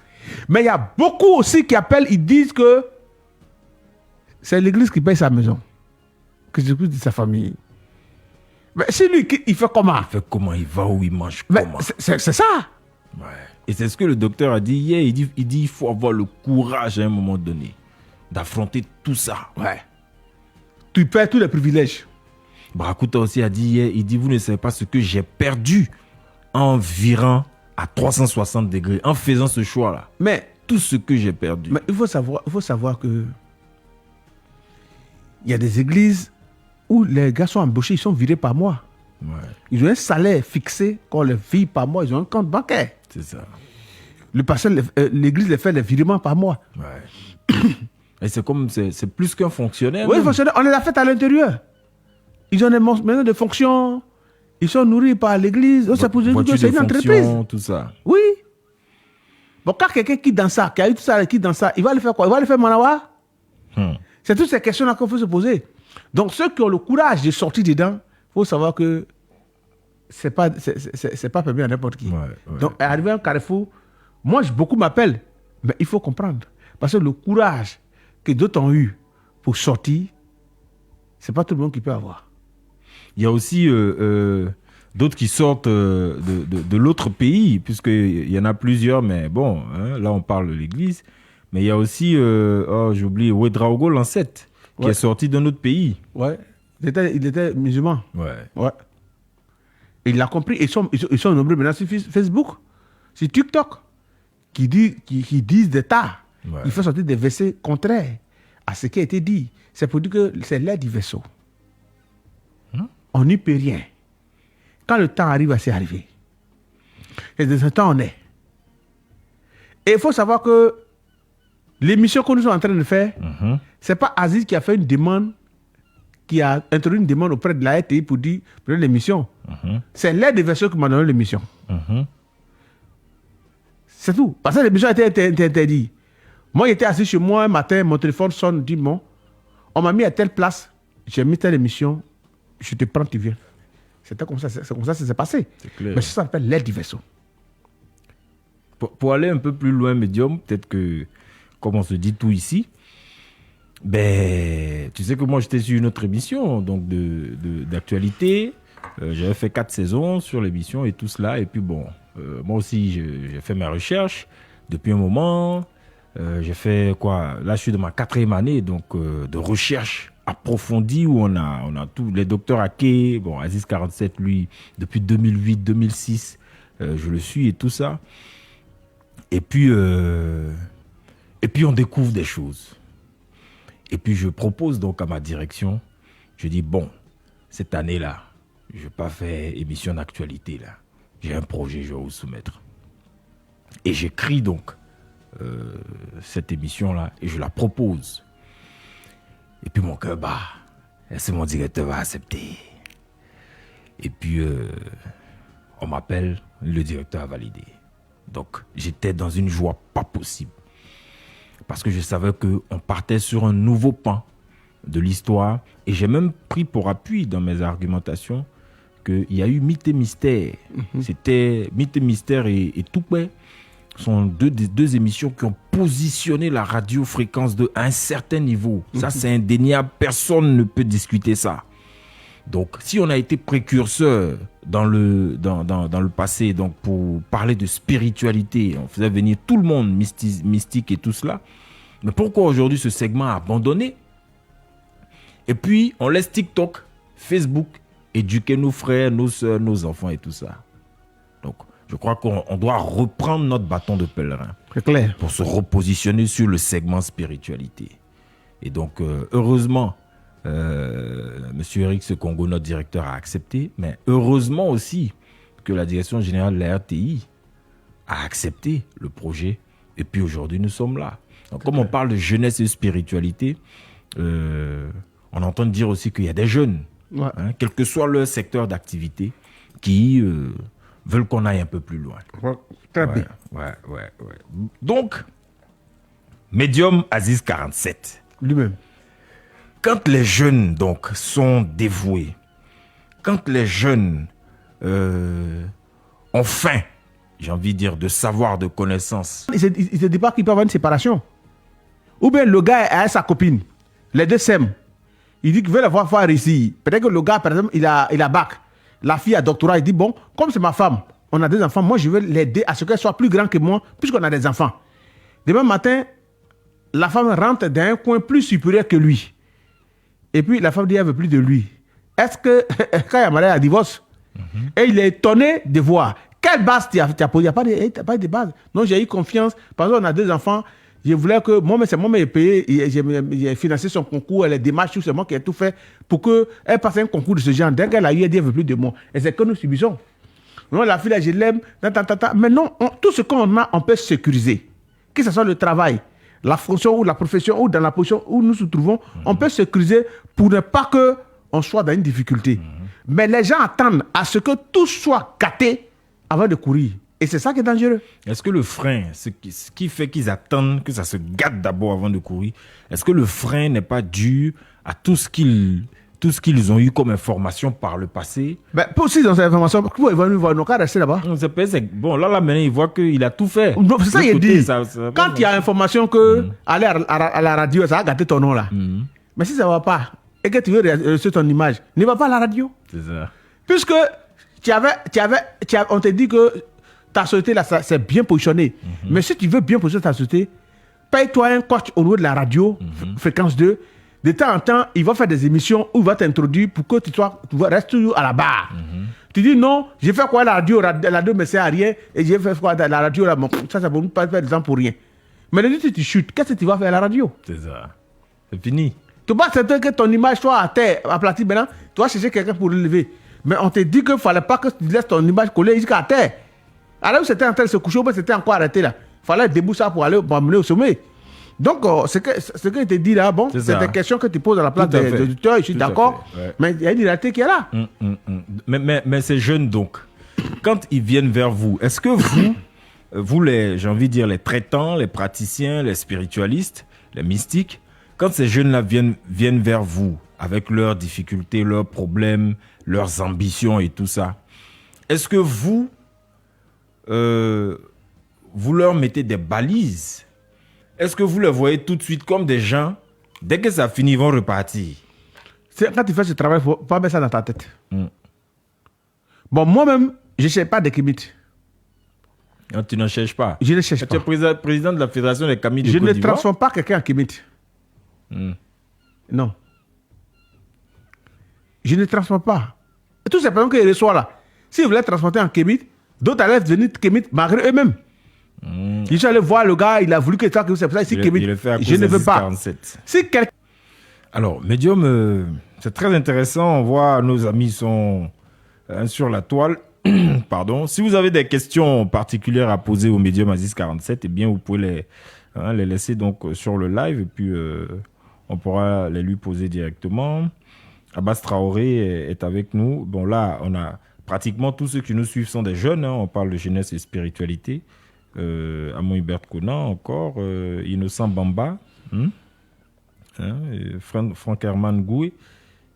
Mais il y a beaucoup aussi qui appellent, ils disent que c'est l'église qui paye sa maison. Que c'est de sa famille. Mais c'est lui il fait comment? Il fait comment? Il va où? Il mange mais comment? C'est ça. Ouais. Et c'est ce que le docteur a dit hier. Il dit il faut avoir le courage à un moment donné d'affronter tout ça. Ouais. Tu perds tous les privilèges. Barakuta aussi a dit hier, il dit vous ne savez pas ce que j'ai perdu en virant à 360 degrés, en faisant ce choix-là. Mais tout ce que j'ai perdu. Mais il faut savoir que il y a des églises où les gars sont embauchés, ils sont virés par mois. Ouais. Ils ont un salaire fixé qu'on les vire par mois, ils ont un compte bancaire. C'est ça. Le pasteur, l'église les fait les virements par mois. Ouais. Et c'est comme, c'est plus qu'un fonctionnaire. Oui, fonctionnaire, on les a fait à l'intérieur. Ils ont des maintenant de fonctions, ils sont nourris par l'église. C'est pour dire que c'est une entreprise. Tout ça. Oui. Bon, quand quelqu'un qui dans ça, qui a eu tout ça, qui dans ça, il va le faire quoi? Il va le faire manawa? C'est toutes ces questions-là qu'il faut se poser. Donc, ceux qui ont le courage de sortir dedans, il faut savoir que c'est pas permis à n'importe qui. Donc, arrivé à un carrefour, moi, beaucoup m'appellent, mais il faut comprendre. Parce que le courage que d'autres ont eu pour sortir, c'est pas tout le monde qui peut avoir. Il y a aussi d'autres qui sortent de l'autre pays, puisqu'il y en a plusieurs, mais bon, hein, là on parle de l'église. Mais il y a aussi, j'ai oublié, Ouedraogo Lancette, qui est sorti d'un autre pays. Ouais, il était musulman. Ouais. Et il a compris, ils sont nombreux maintenant sur Facebook, sur TikTok, qui disent des tas. Ouais. Il faut sortir des versets contraires à ce qui a été dit. C'est pour dire que c'est l'air du vaisseau. On n'y peut rien. Quand le temps arrive, c'est arrivé. Et de ce temps, on est. Et il faut savoir que l'émission que nous sommes en train de faire, c'est pas Aziz qui a fait une demande, qui a introduit une demande auprès de la RTI pour dire, prenez l'émission. C'est l'aide des versions qui m'a donné l'émission. C'est tout. Parce que l'émission a été interdite. Moi, j'étais assis chez moi un matin, mon téléphone sonne, dit bon, on m'a mis à telle place, j'ai mis telle émission, je te prends, tu viens. C'était comme ça, c'est comme ça que ça s'est passé. Mais ça s'appelle l'aide du vaisseau. Pour aller un peu plus loin, médium, peut-être que, comme on se dit tout ici, ben, tu sais que moi j'étais sur une autre émission donc d'actualité. J'avais fait 4 saisons sur l'émission et tout cela. Et puis bon, moi aussi j'ai fait mes recherches depuis un moment. J'ai fait quoi? Là je suis dans ma 4e année donc de recherche approfondie où on a tous les docteurs Ake, bon Aziz 47 lui depuis 2008-2006 je le suis et tout ça. Et puis on découvre des choses. Et puis je propose donc à ma direction, je dis bon, cette année-là, je ne vais pas faire émission d'actualité là. J'ai un projet, je vais vous soumettre. Et j'écris donc cette émission-là et je la propose. Et puis mon cœur bat. Est-ce que mon directeur va accepter? Et puis on m'appelle, le directeur a validé. Donc j'étais dans une joie pas possible. Parce que je savais qu'on partait sur un nouveau pan de l'histoire. Et j'ai même pris pour appui dans mes argumentations qu'il y a eu Mythe et Mystère. C'était Mythe et Mystère et Toupé. Sont deux émissions qui ont positionné la radio Fréquence 2 à un certain niveau. Ça, c'est indéniable. Personne ne peut discuter ça. Donc, si on a été précurseur dans le passé, donc pour parler de spiritualité, on faisait venir tout le monde mystique et tout cela. Mais pourquoi aujourd'hui ce segment a abandonné? Et puis, on laisse TikTok, Facebook éduquer nos frères, nos soeurs, nos enfants et tout ça. Donc, je crois qu'on doit reprendre notre bâton de pèlerin. C'est clair. Pour se repositionner sur le segment spiritualité. Et donc, heureusement, Monsieur Eric Sekongo, notre directeur, a accepté, mais heureusement aussi que la direction générale de la RTI a accepté le projet. Et puis aujourd'hui, nous sommes là. Donc, comme on parle de jeunesse et spiritualité, on entend dire aussi qu'il y a des jeunes, hein, quel que soit leur secteur d'activité, qui veulent qu'on aille un peu plus loin. Très bien. Ouais. Donc, Médium Aziz 47. Lui-même. Quand les jeunes donc sont dévoués, quand les jeunes ont faim, j'ai envie de dire, de savoir, de connaissance. Il ne se dit pas qu'il peut avoir une séparation. Ou bien le gars a sa copine, les deux s'aiment. Il dit qu'il veut la voir réussir. Peut-être que le gars, par exemple, il a bac. La fille a doctorat, il dit bon, comme c'est ma femme, on a des enfants, moi je veux l'aider à ce qu'elle soit plus grande que moi, puisqu'on a des enfants. Demain matin, la femme rentre dans un coin plus supérieur que lui. Et puis la femme dit qu'elle ne veut plus de lui. Est-ce que, quand il y a marié à divorce, et il est étonné de voir quelle base tu as posée? Il n'y a pas de base. Non, j'ai eu confiance. Par exemple, on a 2 enfants. Je voulais que c'est moi qui ai payé, j'ai financé son concours, les démarches, c'est moi qui ai tout fait pour qu'elle passe un concours de ce genre. Dès qu'elle a eu, elle dit qu'elle ne veut plus de moi. Et c'est que nous subissons. Non, la fille, là, je l'aime. Mais non, tout ce qu'on a, on peut sécuriser. Que ce soit le travail, la fonction ou la profession ou dans la position où nous nous trouvons, on peut sécuriser pour ne pas qu'on soit dans une difficulté. Mais les gens attendent à ce que tout soit gâté avant de courir. Et c'est ça qui est dangereux. Est-ce que le frein, ce qui fait qu'ils attendent que ça se gâte d'abord avant de courir, est-ce que le frein n'est pas dû à tout ce qu'ils ont eu comme information par le passé? Ben, aussi dans ces informations, pourquoi ils vont nous voir nos cas rester là-bas? Bon, là maintenant, ils voient qu'il a tout fait. C'est ça qu'il dit. Quand il y a information que aller à la radio, ça va gâter ton nom là. Mais si ça ne va pas, et que tu veux recevoir ton image, ne va pas à la radio. C'est ça. Puisque on te dit que ta société là, c'est bien positionné. Mais si tu veux bien positionner ta société, paye-toi un coach au niveau de la radio, Fréquence 2. De temps en temps, il va faire des émissions où il va t'introduire pour que tu restes toujours à la barre. Tu dis non, j'ai fait quoi à la radio ne me sert à rien, et j'ai fait quoi à la radio là, ça ne peut pas faire des gens pour rien. Mais le si tu chutes, qu'est-ce que tu vas faire à la radio? C'est ça. C'est fini. Tu vas certain que ton image soit à terre, aplatie maintenant, tu vas chercher quelqu'un pour le lever. Mais on te dit qu'il ne fallait pas que tu laisses ton image coller jusqu'à terre. Alors c'était en train de se coucher, ou c'était encore arrêté là. Il fallait debout ça pour amener au sommet. Donc, ce que je te dis là, bon, C'est c'est ça. des questions que tu poses à la place Tout à des fait. auditeurs, je suis Tout à d'accord, fait, ouais. mais il y a une réalité qui est là. Mais ces jeunes, donc, quand ils viennent vers vous, est-ce que vous les, j'ai envie de dire, les traitants, les praticiens, les spiritualistes, les mystiques, quand ces jeunes-là viennent vers vous avec leurs difficultés, leurs problèmes, leurs ambitions et tout ça, est-ce que vous leur mettez des balises? Est-ce que vous les voyez tout de suite comme des gens, dès que ça finit, ils vont repartir? Quand tu fais ce travail, il ne faut pas mettre ça dans ta tête. Bon, moi-même, je ne cherche pas des kémites. Non, tu n'en cherches pas. Je ne cherche Tu es pas. président de la Fédération des Camis de Je Côte ne d'Ivoire. transforme pas quelqu'un en kémite. Non. Je ne transforme pas. Et tous ces personnes qu'ils reçoivent là, s'ils voulaient transporter en kémite, d'autres allaient devenir kémite malgré eux-mêmes. Ils sont allés voir le gars, il a voulu que ça, c'est pour ça, ici kémite. Il le fait à cause Je ne des veux pas. 47. Si quelqu'un. Alors, Medium, c'est très intéressant. On voit nos amis sont sur la toile. Pardon. Si vous avez des questions particulières à poser au Medium Aziz 47, eh bien, vous pouvez les laisser donc sur le live et puis on pourra les lui poser directement. Abbas Traoré est avec nous. Bon, là, on a pratiquement tous ceux qui nous suivent sont des jeunes. On parle de jeunesse et spiritualité. Amon Hubert Conan encore. Innocent Bamba. Franck Herman Goué.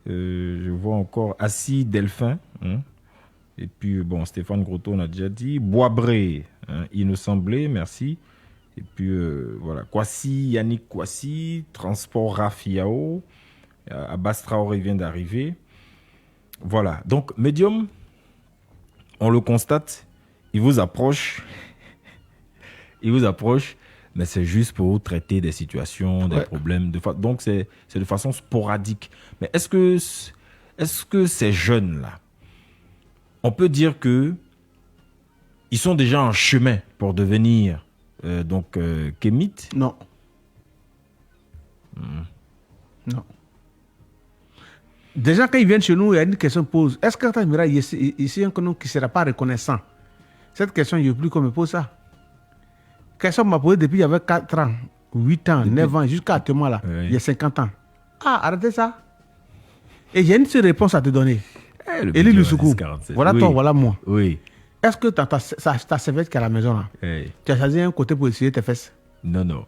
Je vois encore Assis Delphin. Et puis, bon, Stéphane Grotto, on a déjà dit. Boisbré, Innocent Blé, merci. Et puis, voilà. Kwasi, Yannick Kwasi. Transport Rafiao. Abbas Traoré vient d'arriver. Voilà. Donc, Medium, on le constate, il vous approche. Il vous approche, mais c'est juste pour vous traiter des situations, des problèmes. Donc, c'est de façon sporadique. Mais est-ce que ces jeunes-là, on peut dire que ils sont déjà en chemin pour devenir kémites? Non. Non. Déjà, quand ils viennent chez nous, il y a une question pose. Est-ce que tu verras ici un qui ne sera pas reconnaissant? Cette question, je ne veux plus qu'on me pose ça. Question m'a posée depuis il y avait 4 ans, 8 ans, 9 ans, jusqu'à actuellement là, il y a 50 ans. Ah, arrêtez ça. Et j'ai une seule réponse à te donner. Élie Lusukou, voilà oui. toi, voilà moi. Oui. Est-ce que ta serviette qui est à la maison là, tu as choisi un côté pour essuyer tes fesses? Non.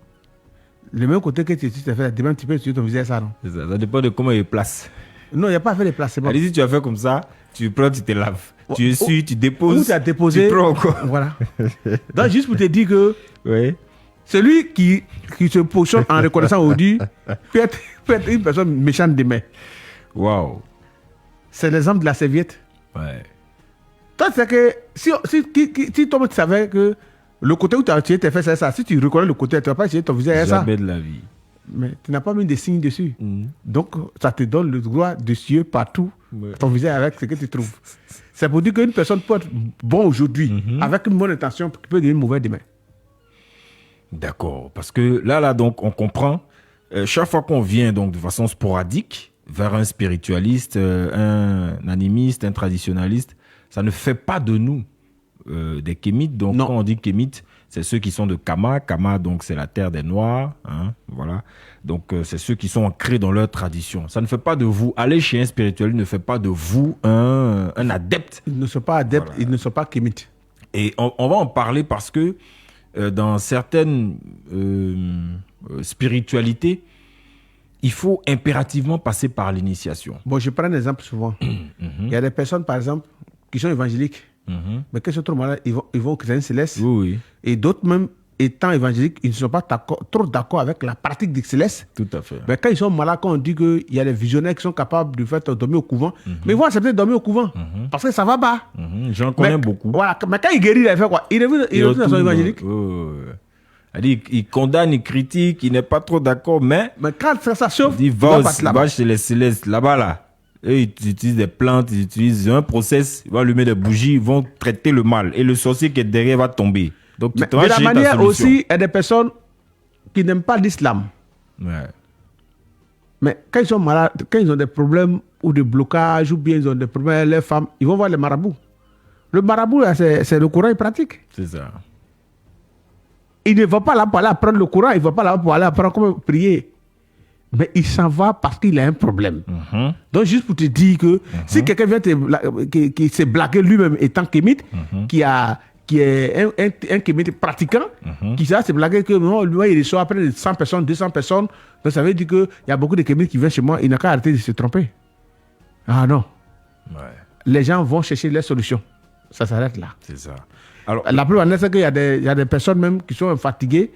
Le même côté que tu essuies tes fesses, demain tu peux essuyer ton visage, ça non? Ça dépend de comment il place. Non, il n'y a pas à faire les placements. Allez, si tu as fait comme ça, tu prends, tu te laves. Tu essuies, tu déposes. Où tu as déposé. Tu prends encore. Voilà. Donc, juste pour te dire que Oui. celui qui se positionne en reconnaissant aujourd'hui peut être une personne méchante demain. Waouh. C'est l'exemple de la serviette. Ouais. Toi, c'est que si toi, tu savais que le côté où tu as tiré tes fesses, c'est ça. Si tu reconnais le côté, tu ne vas pas essayer ton visage, c'est ça. Jamais de la vie. Mais tu n'as pas mis des signes dessus. Donc, ça te donne le droit de suer partout ton visage avec ce que tu trouves. C'est pour dire qu'une personne peut être bon aujourd'hui, avec une bonne intention, qui peut devenir mauvais demain. D'accord. Parce que là, donc, on comprend. Chaque fois qu'on vient donc de façon sporadique vers un spiritualiste, un animiste, un traditionnaliste, ça ne fait pas de nous des kémites. Donc, quand on dit kémites, c'est ceux qui sont de Kama. Kama, donc, c'est la terre des Noirs. Voilà. Donc, c'est ceux qui sont ancrés dans leur tradition. Ça ne fait pas de vous. Aller chez un spiritualiste ne fait pas de vous un adepte. Ils ne sont pas adeptes, Voilà. ils ne sont pas kémites. Et on va en parler parce que dans certaines spiritualités, il faut impérativement passer par l'initiation. Bon, je prends un exemple souvent. Il y a des personnes, par exemple, qui sont évangéliques, mais quand ils sont trop malades, ils vont au chrétien céleste. Oui. Et d'autres, même étant évangéliques, ils ne sont pas trop d'accord avec la pratique du céleste. Tout à fait. Mais quand ils sont malades, quand on dit qu'il y a des visionnaires qui sont capables de faire dormir au couvent, mais ils vont accepter de dormir au couvent parce que ça va bas. J'en connais Mais- beaucoup. Voilà. Mais quand il guérit, il fait quoi? Il revient dans son évangélique. Il condamne, il critique, il n'est pas trop d'accord, mais Mais quand ça chauffe, il dit il va va passer là-bas. chez les célestes, là-bas, là. Eux, ils utilisent des plantes, ils utilisent un process, ils vont allumer des bougies, ils vont traiter le mal. Et le sorcier qui est derrière va tomber. Donc, tu Mais te de vas la chercher ta manière solution. aussi, il y a des personnes qui n'aiment pas l'islam. Ouais. Mais quand ils sont malades, quand ils ont des problèmes ou des blocages, ou bien ils ont des problèmes avec les femmes, ils vont voir les marabouts. Le marabout, là, c'est le courant pratique. C'est ça. il ne va pas là pour aller apprendre le Coran, il ne va pas là pour aller apprendre comment prier. Mais il s'en va parce qu'il a un problème. Donc, juste pour te dire que si quelqu'un vient qui s'est blagué lui-même étant kémite, qui est un kémite pratiquant, qui s'est blagué que non, lui, il reçoit après 100 personnes, 200 personnes. Donc, ça veut dire qu'il y a beaucoup de kémites qui viennent chez moi, il n'a qu'à arrêter de se tromper. Ah non. Ouais. Les gens vont chercher les solutions. Ça s'arrête là. C'est ça. Alors, La preuve en est, c'est qu'il y a des personnes même qui sont fatiguées,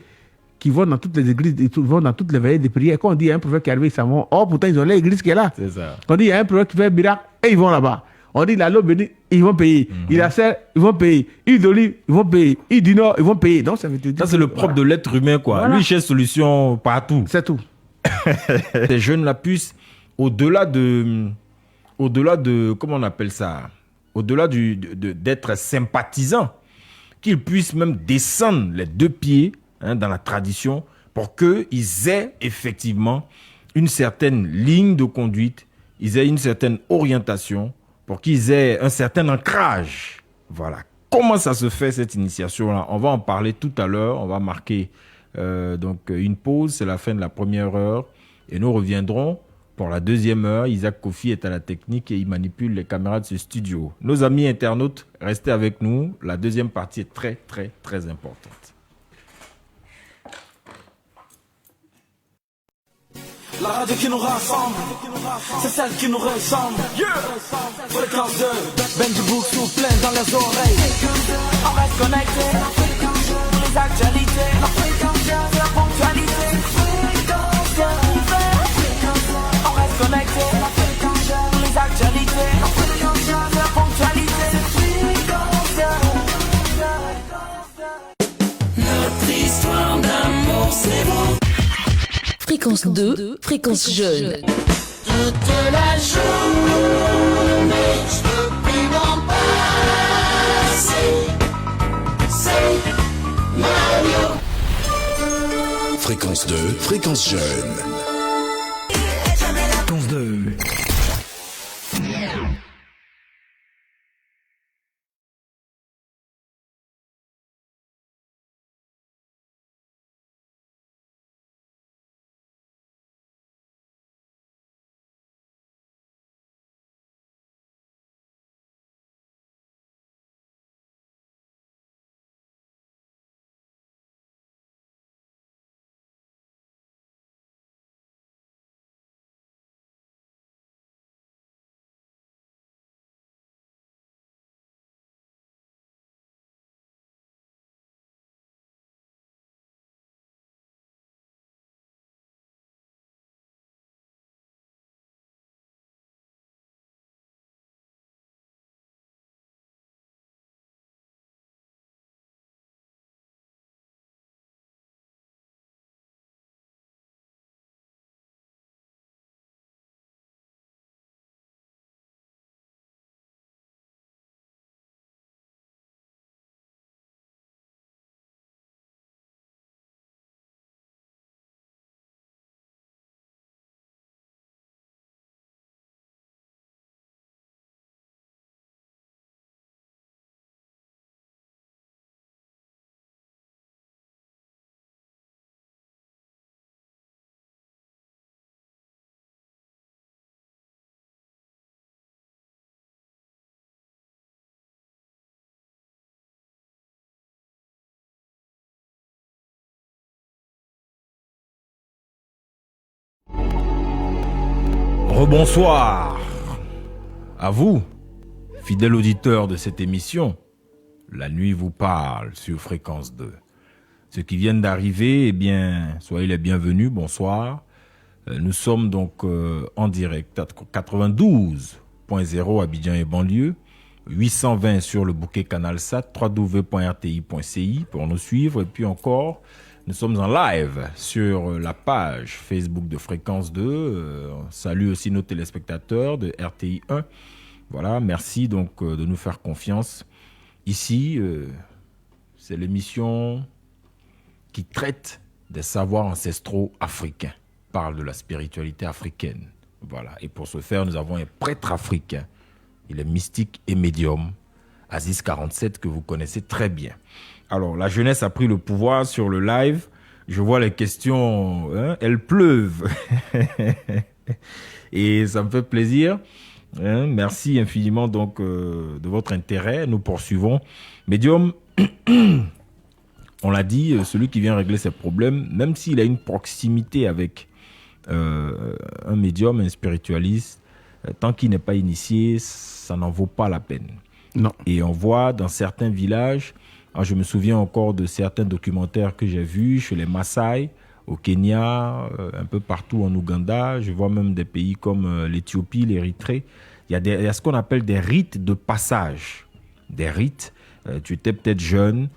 qui vont dans toutes les églises, qui vont dans toutes les veillées de prière. Quand on dit il y a un prophète qui est arrivé, ils s'en vont. Oh, pourtant, ils ont l'église qui est là. c'est ça. On dit il y a un prophète qui fait un miracle, et ils vont là-bas. On dit la l'eau bénite, ils vont payer. Il a serre, ils vont payer. Huile d'olive, ils vont payer. Huile du Nord, ils vont payer. Donc, ça veut dire. Ça, c'est le propre de l'être humain, quoi. Voilà. Lui, il cherche solution partout. C'est tout. Ces jeunes-là puissent, au-delà de, comment on appelle ça, au-delà d'être sympathisants, qu'ils puissent même descendre les 2 pieds dans la tradition pour qu'ils aient effectivement une certaine ligne de conduite, ils aient une certaine orientation, pour qu'ils aient un certain ancrage. Voilà. Comment ça se fait, cette initiation-là? On va en parler tout à l'heure. On va marquer donc une pause. C'est la fin de la première heure. Et nous reviendrons pour la deuxième heure. Isaac Kofi est à la technique et il manipule les caméras de ce studio. Nos amis internautes, restez avec nous. La deuxième partie est très, très, très importante. La radio qui nous rassemble, c'est celle qui nous ressemble. Fréquence 2, Benji Book plein dans les oreilles. On reste connecté, les actualités, la ponctualité. On reste connecté, les actualités, la ponctualité. Notre histoire d'amour, c'est beau. Fréquence 2, fréquence jeune. Toute la journée, je peux plus m'en passer. C'est Mario. Fréquence 2, fréquence jeune. Fréquence 2. Rebonsoir à vous, fidèles auditeurs de cette émission. La nuit vous parle sur Fréquence 2. Ceux qui viennent d'arriver, eh bien, soyez les bienvenus, bonsoir. Nous sommes donc en direct à 92.0 Abidjan et banlieue, 820 sur le bouquet Canal Sat, www.rti.ci pour nous suivre. Et puis encore, nous sommes en live sur la page Facebook de Fréquence 2. On salue aussi nos téléspectateurs de RTI 1. Voilà, merci donc de nous faire confiance. Ici, c'est l'émission qui traite des savoirs ancestraux africains, parle de la spiritualité africaine. Voilà. Et pour ce faire, nous avons un prêtre africain. Il est mystique et médium, Aziz 47, que vous connaissez très bien. Alors, la jeunesse a pris le pouvoir sur le live. Je vois les questions, hein, elles pleuvent. Et ça me fait plaisir. Hein, merci infiniment donc de votre intérêt. Nous poursuivons. Médium, on l'a dit, celui qui vient régler ses problèmes, même s'il a une proximité avec un médium, un spiritualiste, tant qu'il n'est pas initié, ça n'en vaut pas la peine. Non. Et on voit dans certains villages, je me souviens encore de certains documentaires que j'ai vus chez les Maasai, au Kenya, un peu partout en Ouganda. Je vois même des pays comme l'Éthiopie, l'Érythrée. Il y a ce qu'on appelle des rites de passage. Des rites, tu étais peut-être jeune,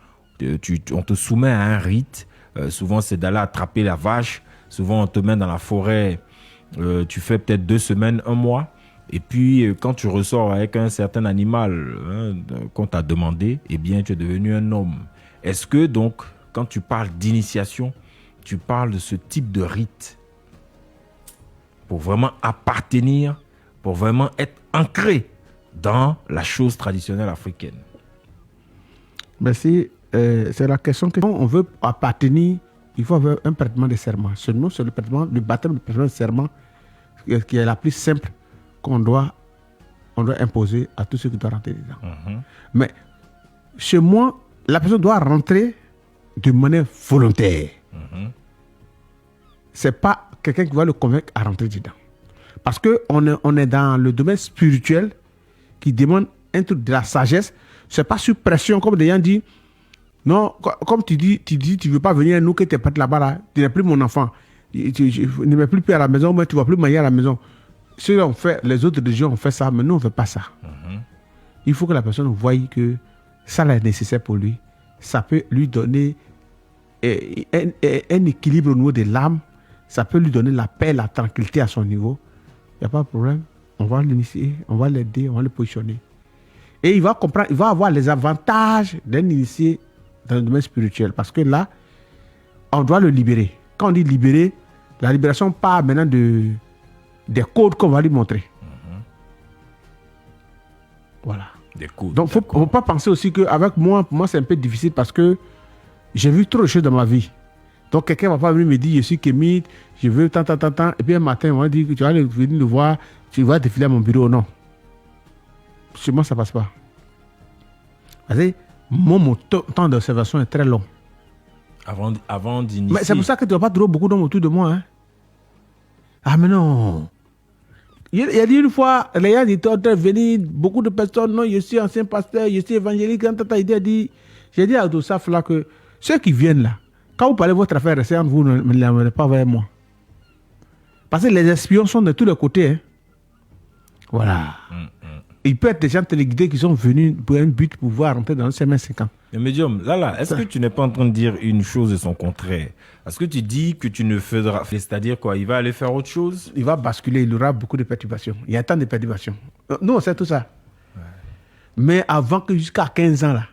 on te soumet à un rite. Souvent, c'est d'aller attraper la vache. Souvent, on te met dans la forêt. Tu fais peut-être 2 semaines, 1 mois. Et puis, quand tu ressors avec un certain animal qu'on t'a demandé, eh bien, tu es devenu un homme. Est-ce que, donc, quand tu parles d'initiation, tu parles de ce type de rite pour vraiment appartenir, pour vraiment être ancré dans la chose traditionnelle africaine? Merci. C'est la question que on veut appartenir, il faut avoir un prêtement de serment. Seulement, c'est le baptême de serment qui est la plus simple qu'on doit imposer à tous ceux qui doivent rentrer dedans. Mais chez moi, la personne doit rentrer de manière volontaire. C'est pas quelqu'un qui va le convaincre à rentrer dedans. Parce qu'on est dans le domaine spirituel qui demande un truc de la sagesse. C'est pas sur pression, comme des gens disent. Non, comme tu dis, tu veux pas venir, nous que tu es pas là-bas, là, tu n'es plus mon enfant. Tu ne mets plus à la maison, mais tu ne vas plus manger à la maison. Ceux ont fait, les autres religions ont fait ça, mais nous on ne fait pas ça. Il faut que la personne voie que ça est nécessaire pour lui. Ça peut lui donner un équilibre au niveau de l'âme. Ça peut lui donner la paix, la tranquillité à son niveau. Il n'y a pas de problème. On va l'initier, on va l'aider, on va le positionner. Et il va comprendre, il va avoir les avantages d'un initié dans le domaine spirituel. Parce que là, on doit le libérer. Quand on dit libérer, la libération part maintenant des codes qu'on va lui montrer. Voilà. Des codes. Donc, il ne faut pas penser aussi qu'avec moi, pour moi, c'est un peu difficile parce que j'ai vu trop de choses dans ma vie. Donc, quelqu'un ne va pas venir me dire, je suis kémite, je veux tant. Et puis un matin, on va dire que tu vas venir le voir, tu vas défiler à mon bureau. Non. Chez moi, ça ne passe pas. Parce que mon temps d'observation est très long. Avant d'initier. Mais c'est pour ça que tu ne vas pas trouver beaucoup d'hommes autour de moi. Hein? Ah, mais non. Il y a dit une fois, les gens étaient en train de venir, beaucoup de personnes, non, je suis ancien pasteur, je suis évangélique. J'ai dit à Adosaf là que ceux qui viennent là, quand vous parlez de votre affaire, restez entre vous, ne l'amenez pas vers moi. Parce que les espions sont de tous les côtés. Hein? Voilà. Il peut être des gens téléguidés qui sont venus pour un but, pour pouvoir rentrer dans le chemin 50. Mais médium, là, est-ce que tu n'es pas en train de dire une chose et son contraire? Est-ce que tu dis que tu ne feras... C'est-à-dire quoi? Il va aller faire autre chose? Il va basculer, il aura beaucoup de perturbations. Il y a tant de perturbations. Nous, on sait tout ça. Ouais. Mais avant que jusqu'à 15 ans, là...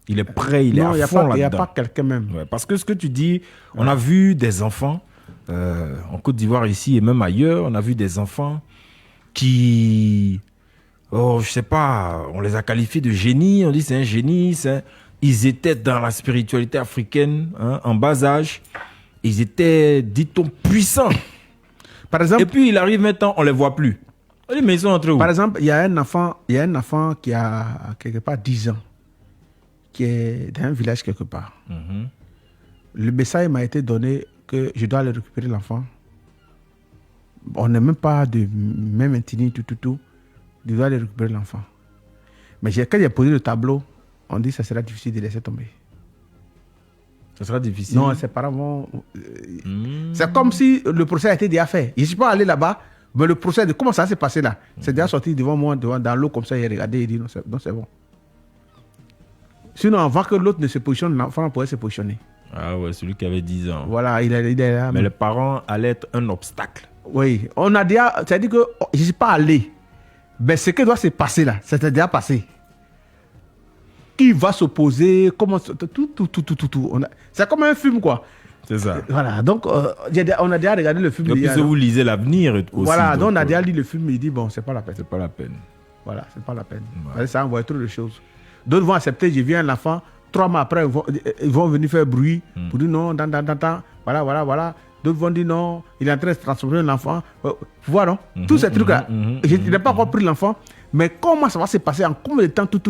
Il est prêt, il est à fond là-dedans. Il n'y a pas quelqu'un même. Ouais, parce que ce que tu dis, on a vu des enfants, en Côte d'Ivoire ici et même ailleurs, on a vu des enfants qui... Oh, je sais pas, on les a qualifiés de génies, on dit c'est un génie, ils étaient dans la spiritualité africaine, hein, en bas âge, ils étaient, dit-on, puissants. Par exemple, et puis il arrive maintenant, on les voit plus. On dit, mais ils sont entrés où? Par exemple, il y a un enfant qui a quelque part 10 ans, qui est dans un village quelque part. Le message m'a été donné que je dois aller récupérer l'enfant. On n'est même pas de même intimité, tout. Je dois aller récupérer l'enfant. Mais quand j'ai posé le tableau, on dit que ça sera difficile de laisser tomber. Ça sera difficile? Non, ses parents vont... C'est comme si le procès a été déjà fait. Je ne suis pas allé là-bas, mais le procès, comment ça s'est passé là? C'est déjà sorti devant moi, dans l'eau, comme ça, il a regardé, il dit non, c'est bon. Sinon, avant que l'autre ne se positionne, l'enfant pourrait se positionner. Ah ouais, celui qui avait 10 ans. Voilà, il est là. Mais les parents allaient être un obstacle. Oui, on a déjà... C'est-à-dire que je ne suis pas allé. Mais ce qui doit se passer là, c'est déjà passé. Qui va s'opposer, comment... Tout. C'est comme un film, quoi. C'est ça. Voilà, donc on a déjà regardé le film. Et puis vous lisez l'avenir aussi. Voilà, donc on a déjà lu le film, il dit, bon, c'est pas la peine. C'est pas la peine. Voilà, c'est pas la peine. Ouais. Ça envoie trop de choses. D'autres vont accepter, je viens à l'enfant, 3 mois après, ils vont venir faire bruit pour dire non, voilà. D'autres vont dire non, il est en train de se transformer en enfant. Voilà, non? Tous ces trucs-là. Je n'ai pas encore pris l'enfant, mais comment ça va se passer? En combien de temps tout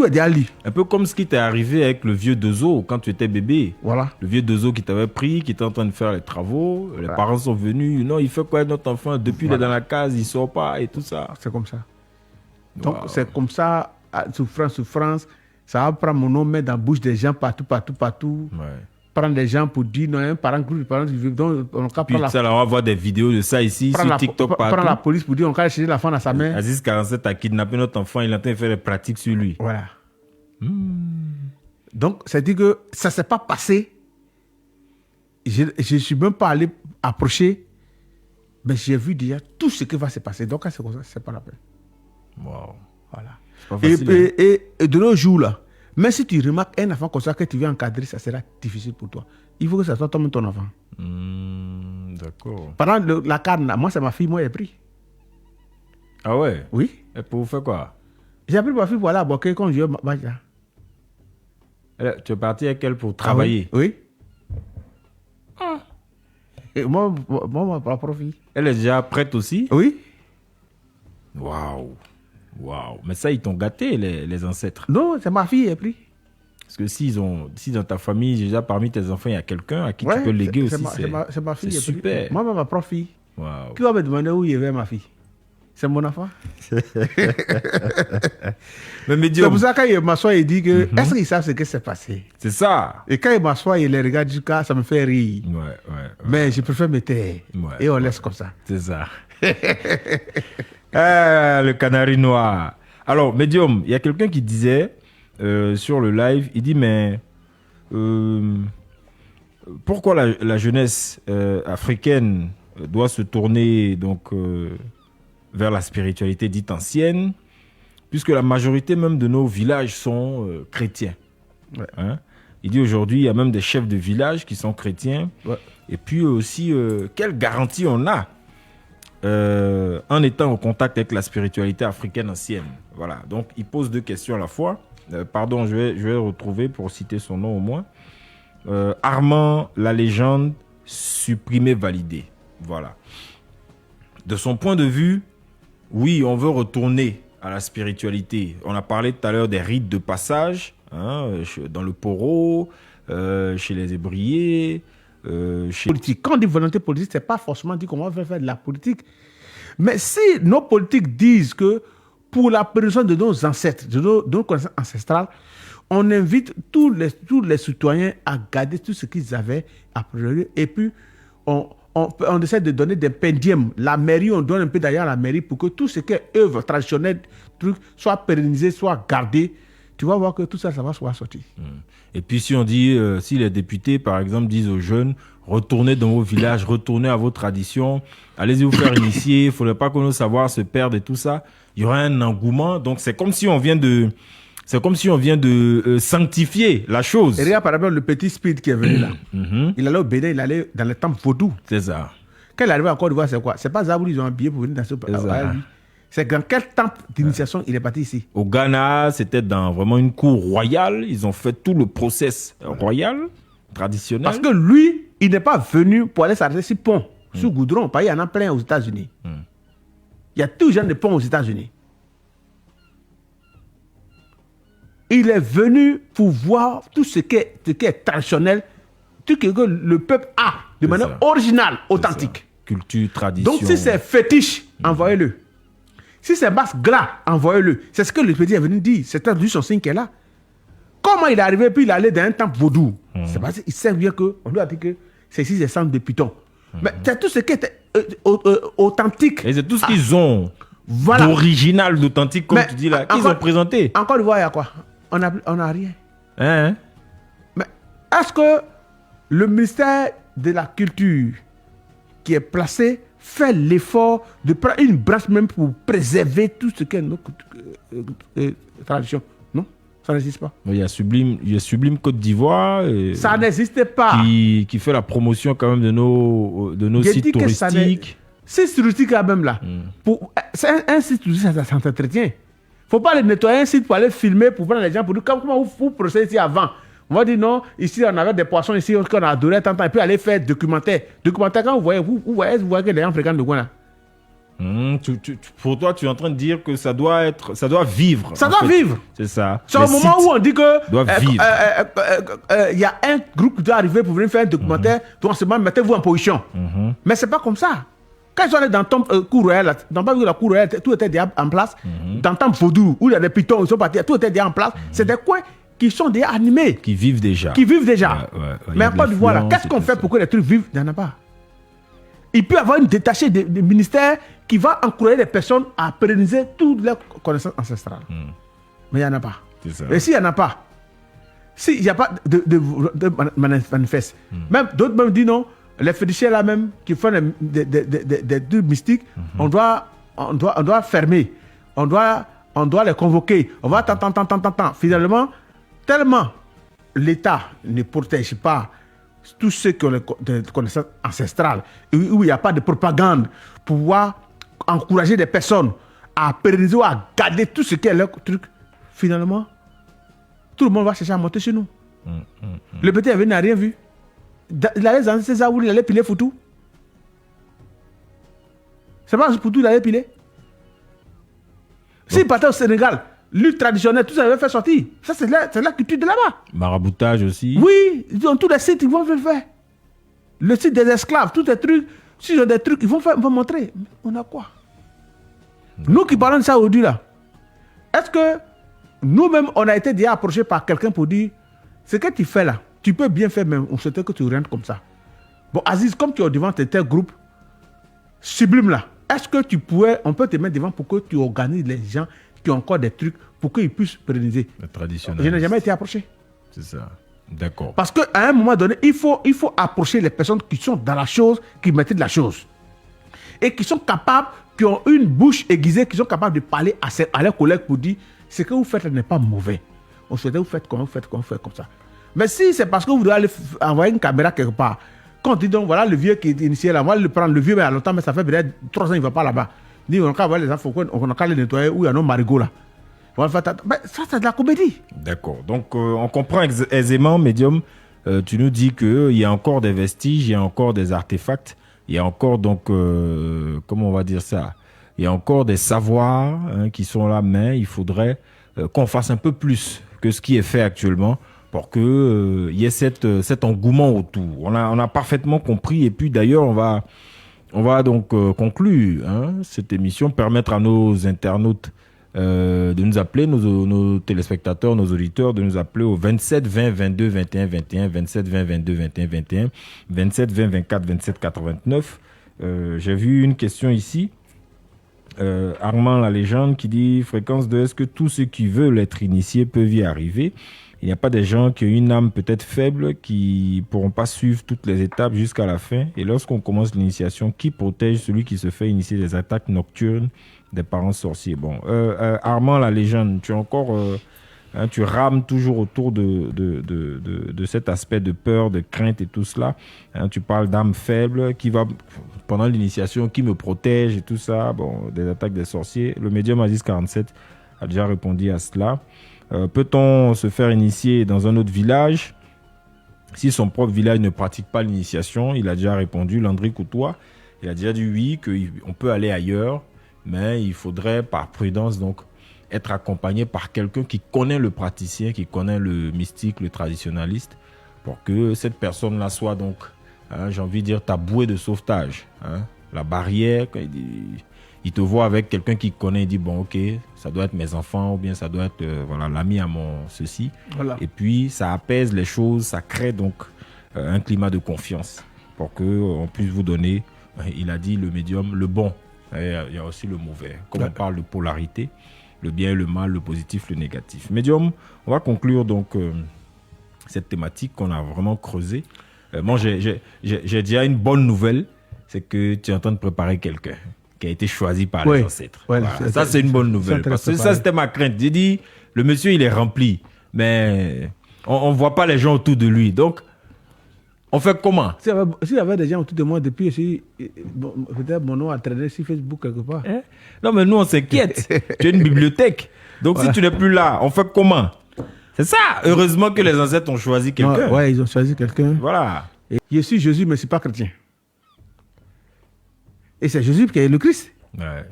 est déjà lu? Un peu comme ce qui t'est arrivé avec le vieux Dezo quand tu étais bébé. Voilà. Le vieux Dezo qui t'avait pris, qui était en train de faire les travaux. Les parents sont venus. Non, il fait quoi notre enfant? Depuis il est dans la case, il sort pas et tout ça. C'est comme ça. Donc Wow. c'est comme ça, souffrance. Ça va prendre mon nom, mettre dans la bouche des gens partout. Ouais. Prendre des gens pour dire non, un parent qui veut. Donc on va Puis prendre ça, là, on va voir des vidéos de ça ici sur TikTok prendre la partout. police pour dire on va chercher l'enfant dans sa main. Aziz 47 a kidnappé notre enfant, il est en train de faire des pratiques sur lui. Voilà. Donc, ça dit que ça ne s'est pas passé. Je ne suis même pas allé approcher, mais j'ai vu déjà tout ce qui va se passer. Donc, quand c'est comme ça, ce n'est pas la peine. Wow. Voilà. C'est pas facile, hein. Et de nos jours, là, même si tu remarques un enfant comme ça que tu veux encadrer, ça sera difficile pour toi. Il faut que ça soit toi-même ton enfant. D'accord. Pendant la canne, là, moi, c'est ma fille, moi, j'ai pris. Ah ouais? Oui. Et pour vous faire quoi? J'ai pris ma fille pour aller à Boké quand je vais. Tu es parti avec elle pour travailler? Oui. Et moi, ma propre fille. Elle est déjà prête aussi? Oui. Waouh. Waouh. Mais ça, ils t'ont gâté, les ancêtres. Non, c'est ma fille, j'ai pris. Parce que si dans ta famille, déjà parmi tes enfants, il y a quelqu'un à qui tu peux léguer aussi, c'est ma fille. c'est j'ai pris. super. Moi, ma propre fille. Waouh. Qui va me demander où il y avait ma fille? C'est mon enfant. Mais C'est médium, pour ça que quand il m'assoit, il dit que est-ce qu'ils savent ce qui s'est passé? c'est ça. Et quand il m'assoit, il les regarde jusqu'à ça me fait rire. Ouais. Mais je préfère me taire. Ouais, Et on laisse comme ça. C'est ça. Ah, le canari noir. Alors, médium, il y a quelqu'un qui disait sur le live, il dit, mais pourquoi la jeunesse africaine doit se tourner donc vers la spiritualité dite ancienne, puisque la majorité même de nos villages sont chrétiens. Ouais. Hein? Il dit aujourd'hui, il y a même des chefs de village qui sont chrétiens. Ouais. Et puis aussi, quelle garantie on a en étant en contact avec la spiritualité africaine ancienne. Voilà. Donc, il pose 2 questions à la fois. Pardon, je vais retrouver pour citer son nom au moins. Armand, la légende, supprimé, validé. Voilà. De son point de vue, oui, on veut retourner à la spiritualité. On a parlé tout à l'heure des rites de passage, hein, dans le Poro, chez les Ébriers, chez... Politique. Quand on dit volonté politique, ce n'est pas forcément dit qu'on va faire de la politique. Mais si nos politiques disent que pour la préservation de nos ancêtres, de nos connaissances ancestrales, on invite tous les citoyens à garder tout ce qu'ils avaient à préserver. Et puis, on essaie de donner des pendiums. La mairie, on donne un peu d'ailleurs à la mairie pour que tout ce qui est œuvre traditionnelle, soit pérennisé, soit gardé. Tu vas voir que tout ça, ça va sortir. Et puis si on dit, si les députés, par exemple, disent aux jeunes, retournez dans vos villages, retournez à vos traditions, allez-y vous faire initier, il ne faudrait pas que nos savoirs se perdent et tout ça, il y aura un engouement. Donc c'est comme si on vient de sanctifier la chose. Et regarde par exemple le petit spirit qui est venu là. Il allait au Bénin, il allait dans le temple vaudou. C'est ça. Quand il est arrivé en Côte d'Ivoire, c'est quoi? C'est pas Zabouri, ils ont habillé pour venir dans ce pays. C'est dans quel temple d'initiation il est parti ici? Au Ghana, c'était dans vraiment une cour royale. Ils ont fait tout le process royal, traditionnel. Parce que lui, il n'est pas venu pour aller s'arrêter sur pont, sur goudron. Parce qu'il y en a plein aux États-Unis. Il y a tout genre de ponts aux États-Unis. Il est venu pour voir tout ce qui est traditionnel, tout ce que le peuple a de manière ça. originale, authentique. Culture, tradition. Donc si c'est fétiche, envoyez-le. Si c'est basse gras, envoyez-le. C'est ce que le petit est venu dire. C'est lui son signe qui est là. Comment il est arrivé puis il est allé dans un temple vaudou? C'est parce qu'il sait bien qu'on lui a dit que c'est ici des centres de python. Mais c'est tout ce qui est authentique. Et c'est tout ce qu'ils ont Voilà. d'original, d'authentique, comme Mais tu dis là, qu'ils encore- ont présenté. Encore une fois, il y a quoi? On n'a rien. Hein? Mais est-ce que le ministère de la Culture qui est placé fait l'effort de prendre une branche même pour préserver tout ce qu'est notre tradition? Non, ça n'existe pas. Il y a Sublime Côte d'Ivoire Ça n'existe pas. qui fait la promotion quand même de nos J'ai sites dit que ça touristiques. C'est touristique quand même là. C'est un site touristique, ça s'entretient. faut pas aller nettoyer un site pour aller filmer, pour prendre les gens, pour dire comment vous procédez ici avant. On va dire non, ici on avait des poissons, ici on a adoré tant, et puis aller faire documentaire. Documentaire, quand vous voyez que les gens fréquentent le coin là. Pour toi, tu es en train de dire que ça doit vivre. Ça doit vivre. C'est ça. C'est au moment où on dit que doivent vivre. Il y a un groupe qui doit arriver pour venir faire un documentaire, donc on se dit mettez-vous en position. Mais c'est pas comme ça. Quand ils sont allés dans Temple Cour Royale, dans la Cour Royale, tout était déjà en place. Dans Temple Vaudou, où il y a des pitons, ils sont partis, tout était déjà en place. C'est des coins qui sont déjà animés. Qui vivent déjà. Mais en Côte d'Ivoire, qu'est-ce qu'on fait pour que les trucs vivent? Il n'y en a pas. Il peut y avoir une détachée des ministères qui va encourager les personnes à pérenniser toutes leurs connaissances ancestrales. Mais il n'y en a pas. Et s'il n'y en a pas, s'il n'y a pas de manifeste, même d'autres même disent non, les féticheurs là même qui font des trucs mystiques, on doit fermer, on doit les convoquer, on va tant. Finalement, tellement l'État ne protège pas tous ceux qui ont des connaissances ancestrales, où il n'y a pas de propagande pour pouvoir encourager des personnes à pérenniser ou à garder tout ce qui est leur truc, finalement, tout le monde va chercher à monter chez nous. Le petit avait n'a rien vu. Il allait dans César où il allait piler Foutou. C'est pas pour tout il allait piler. S'il partait au Sénégal, lutte traditionnelle, tout ça, il avait fait sortir. Ça, c'est la culture de là-bas. Maraboutage aussi. Oui, dans tous les sites, ils vont le faire. Le site des esclaves, tous les trucs. S'ils ont des trucs, ils vont montrer. On a quoi? Nous qui parlons de ça aujourd'hui, là, est-ce que nous-mêmes, on a été déjà approchés par quelqu'un pour dire ce que tu fais là, tu peux bien faire, mais on souhaitait que tu rentres comme ça. Bon, Aziz, comme tu es devant tes groupes sublimes là, est-ce que on peut te mettre devant pour que tu organises les gens qui ont encore des trucs pour qu'ils puissent pérenniser? Le traditionnel. Je n'ai jamais été approché. C'est ça. D'accord. Parce qu'à un moment donné, il faut approcher les personnes qui sont dans la chose, qui mettent de la chose. Et qui sont capables, qui ont une bouche aiguisée, qui sont capables de parler à leurs collègues pour dire ce que vous faites n'est pas mauvais. On souhaitait vous faites comme ça. Mais si c'est parce que vous devez aller envoyer une caméra quelque part, quand on dit donc voilà le vieux qui est initié là, on va le prendre, le vieux mais à longtemps, mais ça fait peut-être 3 ans il ne va pas là-bas. On a qu'à voir les enfants, on a qu'à les nettoyer où il y a nos marigots là. Mais ça c'est de la comédie. D'accord. Donc on comprend aisément, médium, tu nous dis qu'il y a encore des vestiges, il y a encore des artefacts, il y a encore donc, comment on va dire ça, il y a encore des savoirs qui sont là, mais il faudrait qu'on fasse un peu plus que ce qui est fait actuellement pour qu'il y ait cet engouement autour. On a parfaitement compris et puis d'ailleurs on va donc conclure cette émission, permettre à nos internautes de nous appeler, nos téléspectateurs, nos auditeurs, de nous appeler au 27 20 22 21 21, 27 20 22 21 21, 27 20 24 27 89. J'ai vu une question ici. Armand la légende qui dit fréquence 2, est-ce que tous ceux qui veulent être initiés peuvent y arriver? Il n'y a pas des gens qui ont une âme peut-être faible qui pourront pas suivre toutes les étapes jusqu'à la fin. Et lorsqu'on commence l'initiation, qui protège celui qui se fait initier des attaques nocturnes des parents sorciers? Bon, Armand la légende, tu es encore, tu rames toujours autour de cet aspect de peur, de crainte et tout cela. Tu parles d'âme faible qui va pendant l'initiation, qui me protège et tout ça. Bon, des attaques des sorciers. Le médium Aziz 47 a déjà répondu à cela. Peut-on se faire initier dans un autre village si son propre village ne pratique pas l'initiation? Il a déjà répondu, Landry Coutois. Il a déjà dit oui, qu'on peut aller ailleurs, mais il faudrait par prudence donc être accompagné par quelqu'un qui connaît le praticien, qui connaît le mystique, le traditionnaliste, pour que cette personne-là soit donc, j'ai envie de dire, ta bouée de sauvetage. La barrière, quand il te voit avec quelqu'un qui connaît, il dit bon ok, ça doit être mes enfants ou bien ça doit être l'ami à mon ceci. Voilà. Et puis ça apaise les choses, ça crée donc un climat de confiance pour qu'on puisse vous donner, il a dit le médium, le bon. Et il y a aussi le mauvais. Comme on parle de polarité, le bien et le mal, le positif, le négatif. Médium, on va conclure donc cette thématique qu'on a vraiment creusée. Moi j'ai déjà une bonne nouvelle, c'est que tu es en train de préparer quelqu'un qui a été choisi par les ancêtres. Ouais, voilà. Ça, c'est une bonne nouvelle. Parce que ça, c'était ma crainte. J'ai dit, le monsieur, il est rempli, mais on ne voit pas les gens autour de lui. Donc, on fait comment? S'il y avait des gens autour de moi depuis, peut-être mon nom a traîné sur Facebook quelque part. Non, mais nous, on s'inquiète. Tu as une bibliothèque. Donc si tu n'es plus là, on fait comment? C'est ça. Heureusement que les ancêtres ont choisi quelqu'un. Ouais, ils ont choisi quelqu'un. Voilà. Et je suis Jésus, mais je ne suis pas chrétien. Et c'est Jésus qui est le Christ. Ouais,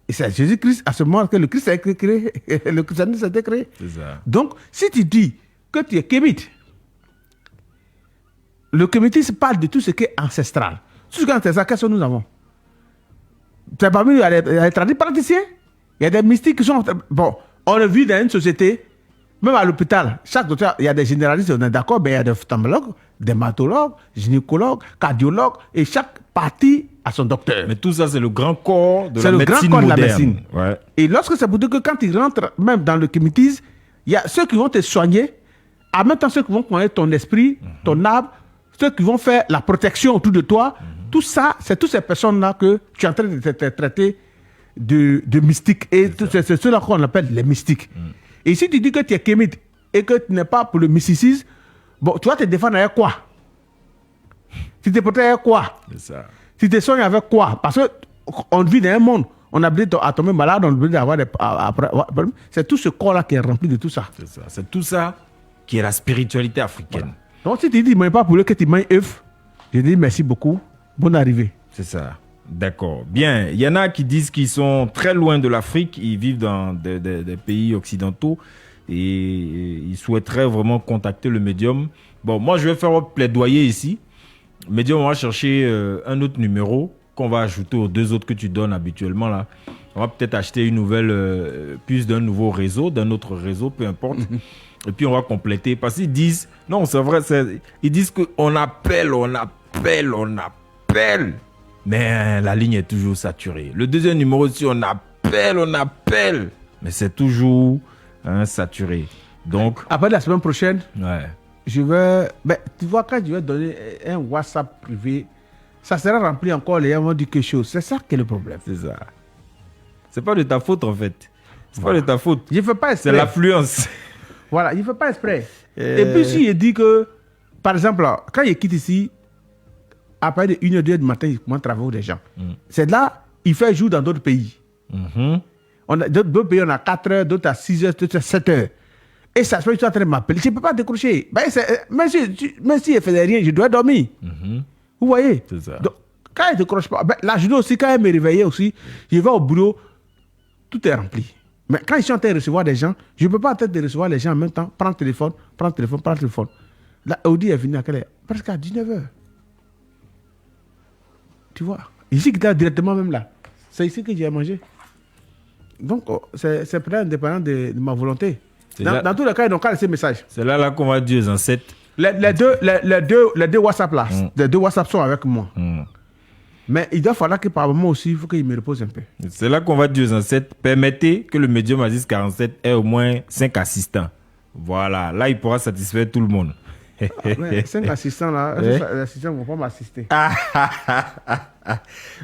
Et c'est Jésus-Christ, à ce moment que le Christ a été créé. Le christianisme a été créé. c'est ça. Donc, si tu dis que tu es kémite, le kémitisme parle de tout ce qui est ancestral. Tout ce qui est ancestral, qu'est-ce que nous avons? C'est parmi nous, il y a des tradipraticiens, il y a des mystiques qui sont... Bon, on vit dans une société, même à l'hôpital, chaque docteur, il y a des généralistes, on est d'accord, mais il y a des ophtalmologues, des dermatologues, gynécologues, cardiologues, et chaque partie a son docteur. Mais tout ça, c'est le grand corps de C'est la le grand médecine corps de la moderne. médecine. Ouais. Et lorsque c'est pour dire que quand ils rentrent même dans le kémitisme, il y a ceux qui vont te soigner, en même temps ceux qui vont connaître ton esprit, ton âme, ceux qui vont faire la protection autour de toi. Tout ça, c'est toutes ces personnes-là que tu es en train de te traiter de mystiques. Et c'est ceux-là qu'on appelle les mystiques. Et si tu dis que tu es kémite et que tu n'es pas pour le mysticisme, bon, tu vas te défendre avec quoi? Tu te protèges avec quoi? C'est ça. Tu te soignes avec quoi? Parce qu'on vit dans un monde, on a besoin à tomber malade, on a besoin d'avoir des... C'est tout ce corps-là qui est rempli de tout ça. C'est ça. C'est tout ça qui est la spiritualité africaine. Donc si tu dis, mais pas pour eux que tu manges œuf, je dis merci beaucoup, bonne arrivée. C'est ça. D'accord. Bien. Il y en a qui disent qu'ils sont très loin de l'Afrique. Ils vivent dans des pays occidentaux et ils souhaiteraient vraiment contacter le médium. Bon, moi, je vais faire un plaidoyer ici. Médium, on va chercher un autre numéro qu'on va ajouter aux deux autres que tu donnes habituellement là. On va peut-être acheter une nouvelle puce d'un nouveau réseau, d'un autre réseau, peu importe. Et puis on va compléter. Parce qu'ils disent, non, c'est vrai, ils disent qu'on appelle. Mais la ligne est toujours saturée. Le deuxième numéro aussi, on appelle. Mais c'est toujours saturé. Donc, Après la semaine prochaine, ouais. je vais... Ben, tu vois, quand je vais donner un WhatsApp privé, ça sera rempli encore, les gens vont dire quelque chose. C'est ça qui est le problème. C'est ça. C'est pas de ta faute en fait. C'est pas de ta faute. Je ne fais pas C'est exprès. l'affluence. Voilà, il ne fait pas exprès. Et puis si il dit que, par exemple, là, quand il quitte ici, après de 1h, 2h du matin, il commence à travailler des gens. C'est là, il fait jour dans d'autres pays. On a d'autres pays, on a 4h, d'autres à 6h, d'autres à 7h. Et ça se fait que tu es en train de m'appeler. Je ne peux pas décrocher. Ben, même si je ne faisais rien, je dois dormir. Vous voyez? C'est ça. Donc, quand il ne décroche pas, ben, la journée aussi, quand il me réveillait aussi, je vais au boulot, tout est rempli. Mais quand je suis en train de recevoir des gens, je ne peux pas en train de recevoir les gens en même temps. Prends le téléphone. Là, Audi est venu à quelle heure? Presque à 19h. Tu vois? Ici, qui était directement même là. C'est ici que j'ai mangé. Donc, c'est peut-être indépendant de ma volonté. Dans tous les cas, ils n'ont qu'à laisser message. C'est là qu'on va dire aux ancêtres. Les deux WhatsApp là, les deux WhatsApp sont avec moi. Mais il doit falloir que par moment aussi, il faut qu'il me repose un peu. C'est là qu'on va dire aux ancêtres, permettez que le médium Aziz 47 ait au moins 5 assistants. Voilà, là il pourra satisfaire tout le monde. Mais 5 assistants là, les assistants ne vont pas m'assister.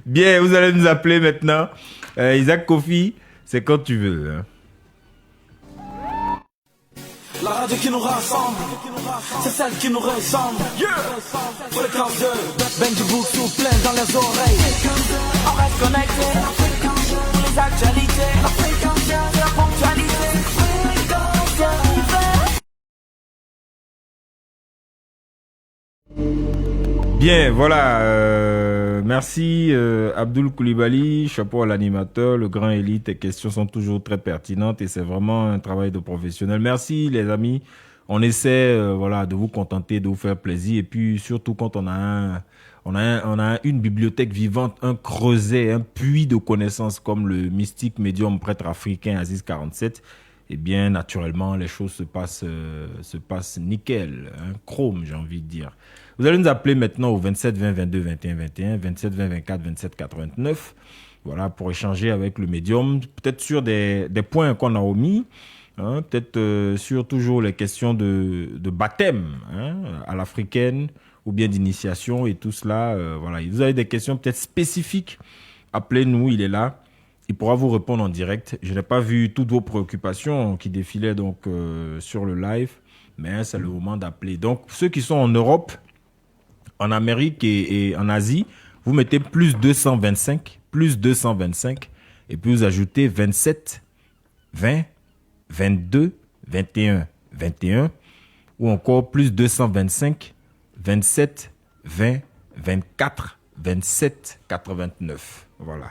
Bien, vous allez nous appeler maintenant. Isaac Kofi, c'est quand tu veux. Hein. La radio qui nous rassemble, c'est celle qui nous ressemble. Fréquence 2, Benji Book souffle dans les oreilles. On reste connecté, les actualités. La fréquence 2, la ponctualité. Bien, voilà. Merci Abdul Koulibaly, chapeau à l'animateur, le grand élite. Tes questions sont toujours très pertinentes et c'est vraiment un travail de professionnel. Merci les amis. On essaie voilà, de vous contenter, de vous faire plaisir. Et puis surtout quand on a une bibliothèque vivante, un creuset, un puits de connaissances comme le mystique médium prêtre africain Aziz 47, eh bien naturellement les choses se passent nickel, hein, chrome j'ai envie de dire. Vous allez nous appeler maintenant au 27 20 22 21 21, 27 20 24 27 89, voilà, pour échanger avec le médium, peut-être sur des points qu'on a omis, hein, peut-être sur toujours les questions de baptême hein, à l'africaine ou bien d'initiation et tout cela. Voilà. Vous avez des questions peut-être spécifiques, appelez-nous, il est là. Il pourra vous répondre en direct. Je n'ai pas vu toutes vos préoccupations qui défilaient donc sur le live, mais c'est le moment d'appeler. Donc, ceux qui sont en Europe, en Amérique et en Asie, vous mettez plus 225, et puis vous ajoutez 27 20 22 21 21 ou encore plus 225 27 20 24 27 89. Voilà.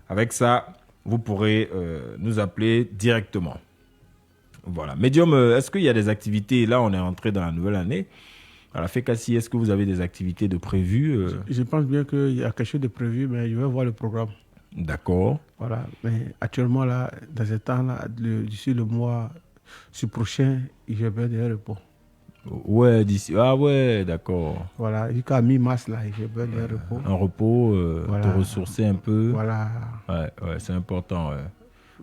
Avec ça, vous pourrez nous appeler directement. Voilà. Medium, est-ce qu'il y a des activités? Là, on est rentré dans la nouvelle année. Alors, Fekassi, est-ce que vous avez des activités de prévues? Je pense bien qu'il y a quelque chose de prévu, mais je vais voir le programme. D'accord. Voilà. Mais actuellement, là, dans ce temps-là, d'ici le mois prochain, je vais de repos. Ouais, d'ici. Ah ouais, d'accord. Voilà. Jusqu'à mi-mars, là, je vais de repos. Un repos, Voilà. te ressourcer un peu. Voilà. Ouais, c'est important.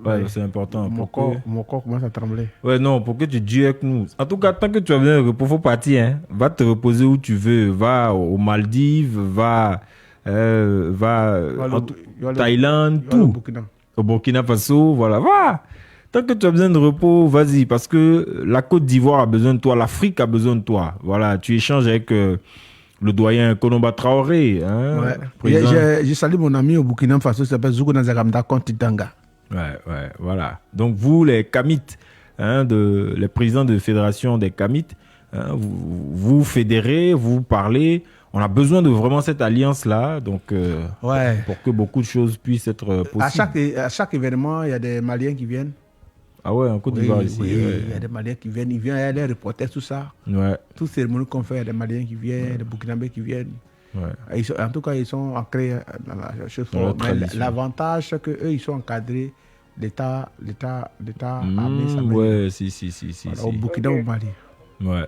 Ouais, c'est important. Mon corps commence à trembler. Ouais, non, pour que tu dises avec nous. En tout cas, tant que tu as besoin de repos, faut partir. Hein. Va te reposer où tu veux. Va aux Maldives, va en Thaïlande, tout. Au Burkina Faso, voilà. Va. Tant que tu as besoin de repos, vas-y. Parce que la Côte d'Ivoire a besoin de toi. L'Afrique a besoin de toi. Voilà, tu échanges avec le doyen Konomba Traoré. Hein, ouais. J'ai salué mon ami au Burkina Faso, il s'appelle Zoukou Nazagamda Kontitanga. Ouais, voilà. Donc vous, les Kamites, les présidents de fédération des Kamites, vous fédérez, vous parlez. On a besoin de vraiment cette alliance-là, donc pour que beaucoup de choses puissent être possibles. À chaque événement, il y a des Maliens qui viennent. Ah ouais, en Côte d'Ivoire ici. Oui, il y a des Maliens qui viennent. Il y a des reporters, tout ça. Ouais. Toutes ces cérémonies qu'on fait, il y a des Maliens qui viennent, des Burkinabés qui viennent. Ouais. En tout cas, ils sont ancrés dans la chose. L'avantage, c'est qu'eux, ils sont encadrés. L'État armé, ça ouais, si. Voilà, au Burkina, au Mali. Ouais,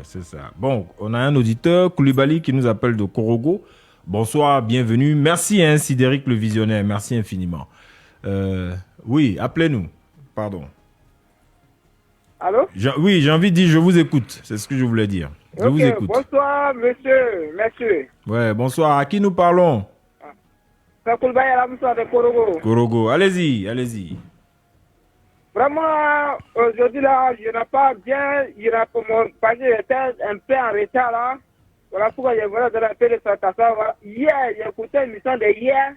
c'est ça. Bon, on a un auditeur, Koulibaly, qui nous appelle de Korogo. Bonsoir, bienvenue. Merci, Sidéric le visionnaire. Merci infiniment. Oui, appelez-nous. Pardon. Allô? Oui, j'ai envie de dire, je vous écoute. C'est ce que je voulais dire. Je vous écoute. Bonsoir, monsieur. Ouais, bonsoir. À qui nous parlons? C'est Koulibaly à la mission de Korogo. Korogo, allez-y. Vraiment, aujourd'hui, là, je n'ai pas bien, parce que j'étais un peu en retard, là. Voilà pourquoi je voulais donner un peu de satisfaction. Voilà. Hier, j'ai écouté une émission de hier.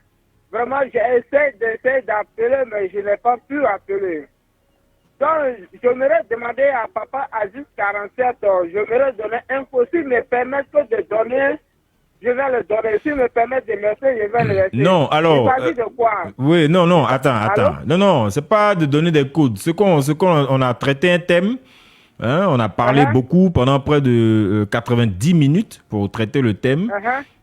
Vraiment, j'ai essayé d'appeler, mais je n'ai pas pu appeler. Donc, j'aimerais demander à papa Aziz 47, j'aimerais donner un coup. S'il me permet de donner, je vais le donner. S'il me permet de laisser, je vais le laisser. Non, alors. Il s'agit de quoi? Oui, non, attends. Non, c'est pas de donner des codes. On a traité un thème. On a parlé beaucoup pendant près de 90 minutes pour traiter le thème.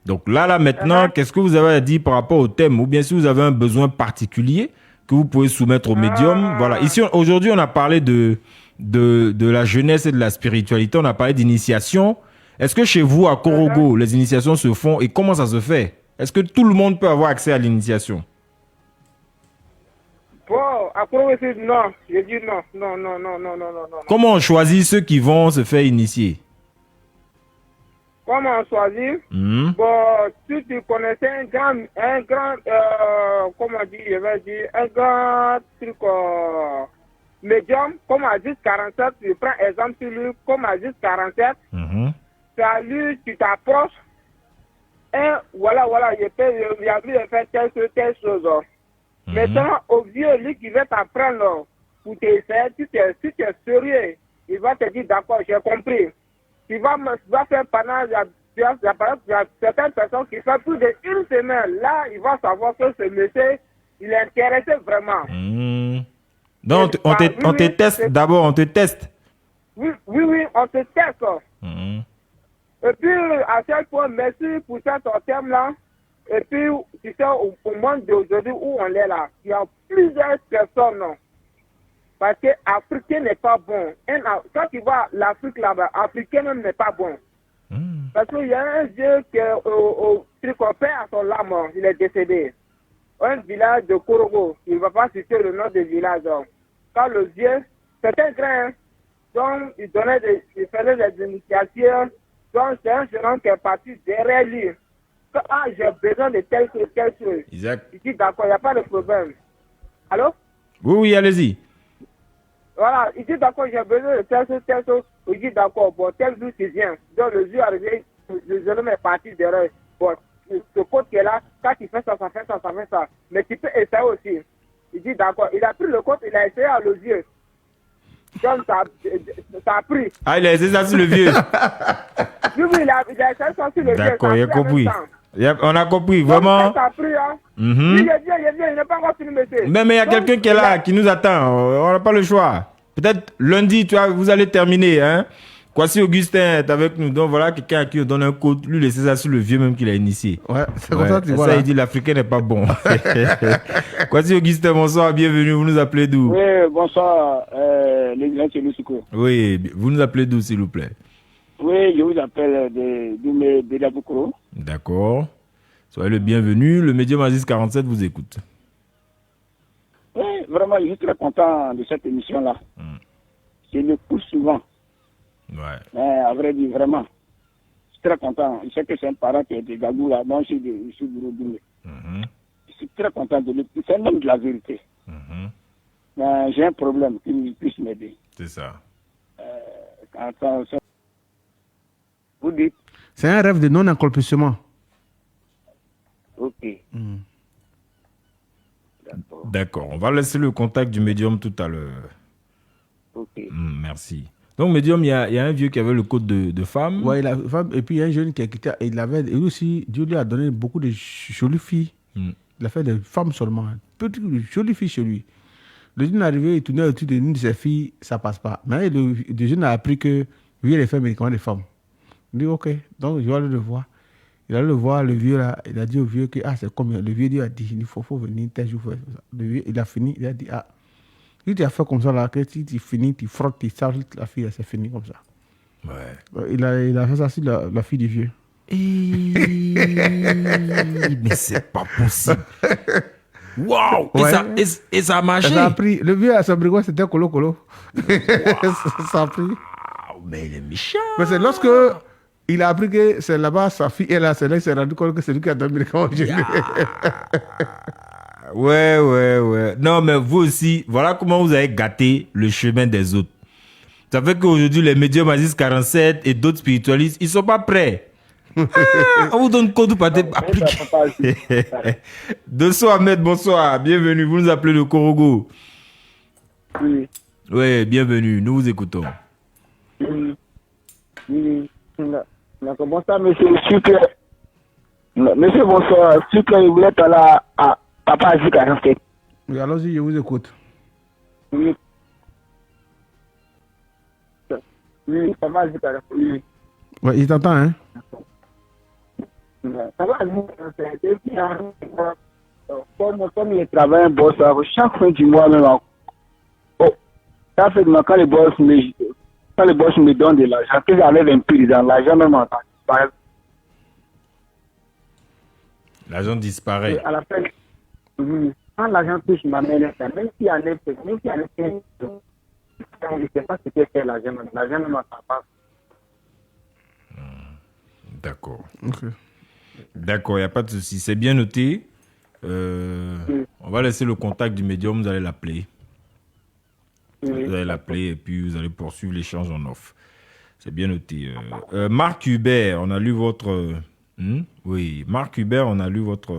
Donc là, maintenant, qu'est-ce que vous avez à dire par rapport au thème? Ou bien si vous avez un besoin particulier que vous pouvez soumettre au médium. Voilà. Ici, aujourd'hui, on a parlé de la jeunesse et de la spiritualité. On a parlé d'initiation. Est-ce que chez vous, à Korogo, les initiations se font et comment ça se fait? Est-ce que tout le monde peut avoir accès à l'initiation? Bon, à Korogo, non. Je dis non. Non. Comment on choisit ceux qui vont se faire initier? Comment on choisit? Bon, si tu connaissais un grand, comment dire, je vais dire, un grand truc médium, comme Aziz 47, tu prends exemple sur lui, comme Aziz 47, à lui, tu t'approches, et voilà, il a vu de faire telle chose. Maintenant, au vieux, lui qui va t'apprendre pour t'essayer, si tu es sérieux, il va te dire, d'accord, j'ai compris. Tu vas faire pendant, il y a certaines personnes qui font plus d'une semaine. Là, il va savoir que ce monsieur, il est intéressé vraiment. Donc, on te teste d'abord, on te teste. Oui, on te teste. Et puis, à quel point, merci pour cet thème-là. Et puis, tu sais, au monde d'aujourd'hui où on est là, il y a plusieurs personnes. Parce que l'Africain n'est pas bon. Quand tu vois l'Afrique là-bas, l'Africain même n'est pas bon. Parce qu'il y a un vieux qui est au père à son lame, il est décédé. Un village de Korogo, il ne va pas citer le nom du village. Quand le vieux, c'est un grand, donc il faisait des initiations. Donc c'est un jeune homme qui est parti derrière lui. J'ai besoin de tel chose. Exact. Il dit d'accord, il n'y a pas de problème. Allô? Oui, allez-y. Voilà, il dit d'accord, j'ai besoin de telle chose. Il dit d'accord, bon, tel jour tu viens. Donc le jour arrivé, le jeune homme est parti derrière. Bon, ce code qui est là, quand il fait ça. Mais tu peux essayer aussi. Il dit d'accord, il a pris le code, il a essayé à le yeux. Comme ça a pris. Ah, il a laissé ça sur le vieux. Oui, il a laissé ça sur le vieux. D'accord, il a pris en compris. même temps. On a compris, Donc, vraiment. ça a pris, hein. Mhm. Oui, il n'est pas encore fini, monsieur. Mais il y a Donc, quelqu'un qui est là, qui nous attend. On n'a pas le choix. Peut-être lundi, tu vois, vous allez terminer. Hein? Kwasi Augustin est avec nous. Donc voilà, quelqu'un à qui on donne un code. Lui, laissez ça sur le vieux même qu'il a initié. Ouais, c'est comme ça, tu vois. Ça, là. il dit l'Africain n'est pas bon. Kwasi Augustin, bonsoir, bienvenue. Vous nous appelez d'où? Oui, bonsoir, l'excellent Chélu Soukou. Oui, vous nous appelez d'où, s'il vous plaît? Oui, je vous appelle de Yaboukro. D'accord. Soyez le bienvenu. Le Médium Aziz 47 vous écoute. Oui, vraiment, je suis très content de cette émission-là. Je l'écoute souvent. Ouais. Mais à vrai dire, vraiment, je suis très content. Je sais que c'est un parent qui est de Gagou, là, donc je suis de Rodoumé. Je suis très content de l'écouter. C'est un homme de la vérité. Mais j'ai un problème qui puisse m'aider. C'est ça. Vous dites, C'est un rêve de non-accomplissement. ok. D'accord. On va laisser le contact du médium tout à l'heure. Ok. Merci. Donc, médium, il y a un vieux qui avait le code de femme. Ouais, et puis il y a un jeune qui a quitté. Et lui aussi, Dieu lui a donné beaucoup de jolies filles. Il a fait des femmes seulement. Petites, jolies filles chez lui. Le jeune est arrivé, il tournait autour d'une de ses filles, ça passe pas. Mais le jeune a appris que lui, il est fait médicament des femmes. Il dit, ok, donc je vais aller le voir. Il allait le voir, le vieux là, il a dit au vieux que c'est combien. Le vieux lui a dit, il faut venir tel jour. Le vieux, il a fini, il a dit, si tu as fait comme ça là, que si tu finis, tu frottes, tu charges la fille, c'est fini comme ça. Ouais. Il a fait ça sur la fille du vieux. Mais c'est pas possible. Waouh! Ouais. Et ça a marché. Ça a pris. Le vieux à Sabrigo, c'était colo. Ça a pris. Mais il est méchant. Mais c'est lorsque il a appris que c'est là-bas, sa fille est là, c'est là qu'il s'est rendu compte que c'est lui qui a dormi quand je Ouais. Non, mais vous aussi, voilà comment vous avez gâté le chemin des autres. Ça fait qu'aujourd'hui, les médiums Aziz 47 et d'autres spiritualistes, ils sont pas prêts. On vous donne code pour appliquer. Bonsoir Ahmed, bonsoir, bienvenue. Vous nous appelez le Korogo. Oui. Oui, bienvenue, nous vous écoutons. Oui. D'accord, bonsoir, monsieur. Monsieur, bonsoir. Si que vous êtes là à Papa Aziz 47. Oui, allons-y, je vous écoute. Oui. Oui, Papa Aziz 47. Oui. Ouais, il t'entend, hein? Papa Aziz 47. Comme il travaille un boss, chaque fin du mois, même, ça fait que quand les boss me donnent de l'argent, que j'enlève un peu dans l'argent, même en temps. L'argent disparaît. Et à la fin, quand l'argent touche ma main, même s'il y en a je ne sais pas ce que c'est l'argent même en temps. D'accord. Ok. D'accord, il n'y a pas de souci. C'est bien noté. On va laisser le contact du médium, vous allez l'appeler. Vous allez l'appeler et puis vous allez poursuivre l'échange en off. C'est bien noté. Marc Hubert, on a lu votre... Oui, Marc Hubert, on a lu votre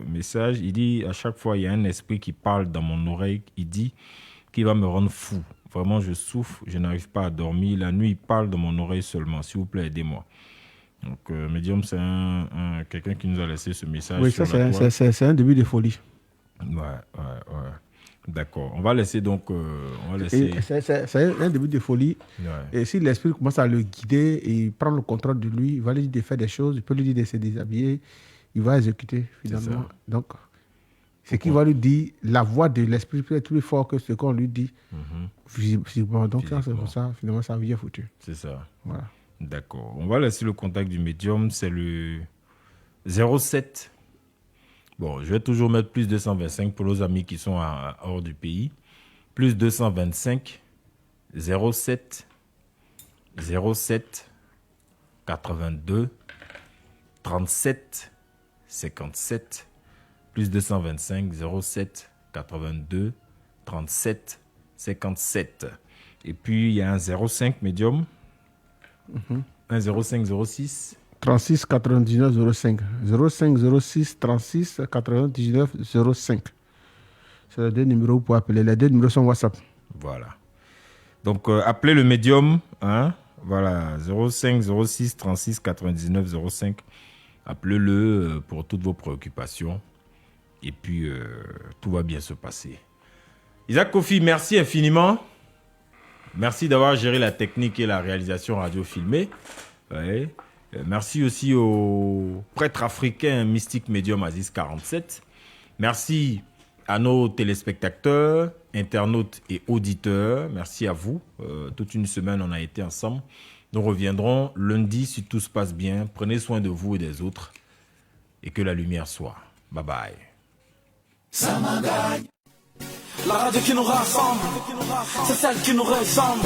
message. Il dit, à chaque fois, il y a un esprit qui parle dans mon oreille. Il dit qu'il va me rendre fou. Vraiment, je souffre, je n'arrive pas à dormir. La nuit, il parle dans mon oreille seulement. S'il vous plaît, aidez-moi. Donc, Medium, c'est quelqu'un qui nous a laissé ce message. Oui, sur ça, c'est un début de folie. Ouais. D'accord. On va laisser donc... C'est un début de folie. Ouais. Et si l'esprit commence à le guider et prendre le contrôle de lui, il va lui dire de faire des choses, il peut lui dire de se déshabiller, il va exécuter finalement. Donc, ce qui va lui dire, la voix de l'esprit peut être plus fort que ce qu'on lui dit. Physiquement. Donc, c'est pour ça, finalement, ça vient foutu. C'est ça. Voilà. D'accord. On va laisser le contact du médium. C'est le 07. Bon, je vais toujours mettre plus 225 pour nos amis qui sont hors du pays. Plus 225 07 82 37 57. Plus 225 07 82 37 57. Et puis, il y a un 05 médium. Un 05 06 36 99 05. 05 06 36 99 05. C'est les deux numéros pour appeler. Les deux numéros sont WhatsApp. Voilà. Donc, appelez le médium. Hein, voilà, 05 06 36 99 05. Appelez-le pour toutes vos préoccupations. Et puis, tout va bien se passer. Isaac Kofi, merci infiniment. Merci d'avoir géré la technique et la réalisation radio filmée. Ouais. Merci aussi au prêtre africain mystique médium Aziz 47. Merci à nos téléspectateurs, internautes et auditeurs. Merci à vous. Toute une semaine, on a été ensemble. Nous reviendrons lundi si tout se passe bien. Prenez soin de vous et des autres. Et que la lumière soit. Bye bye. La radio qui nous rassemble, c'est celle qui nous ressemble.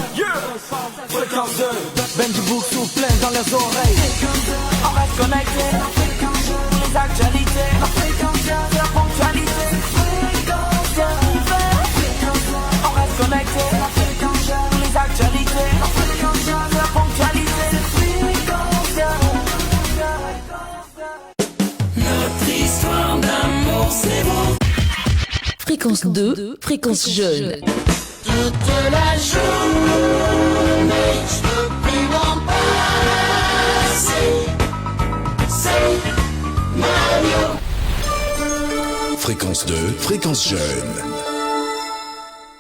Fréquence 2, Benji Bouksou plein dans les oreilles. On reste connecté, les actualités, la ponctualité. On reste connecté, les actualités, la ponctualité. Notre histoire d'amour, c'est beau. Fréquence 2, fréquence jeune. Toute la journée, je peux plus m'en passer. C'est Mario. Fréquence 2, fréquence jeune.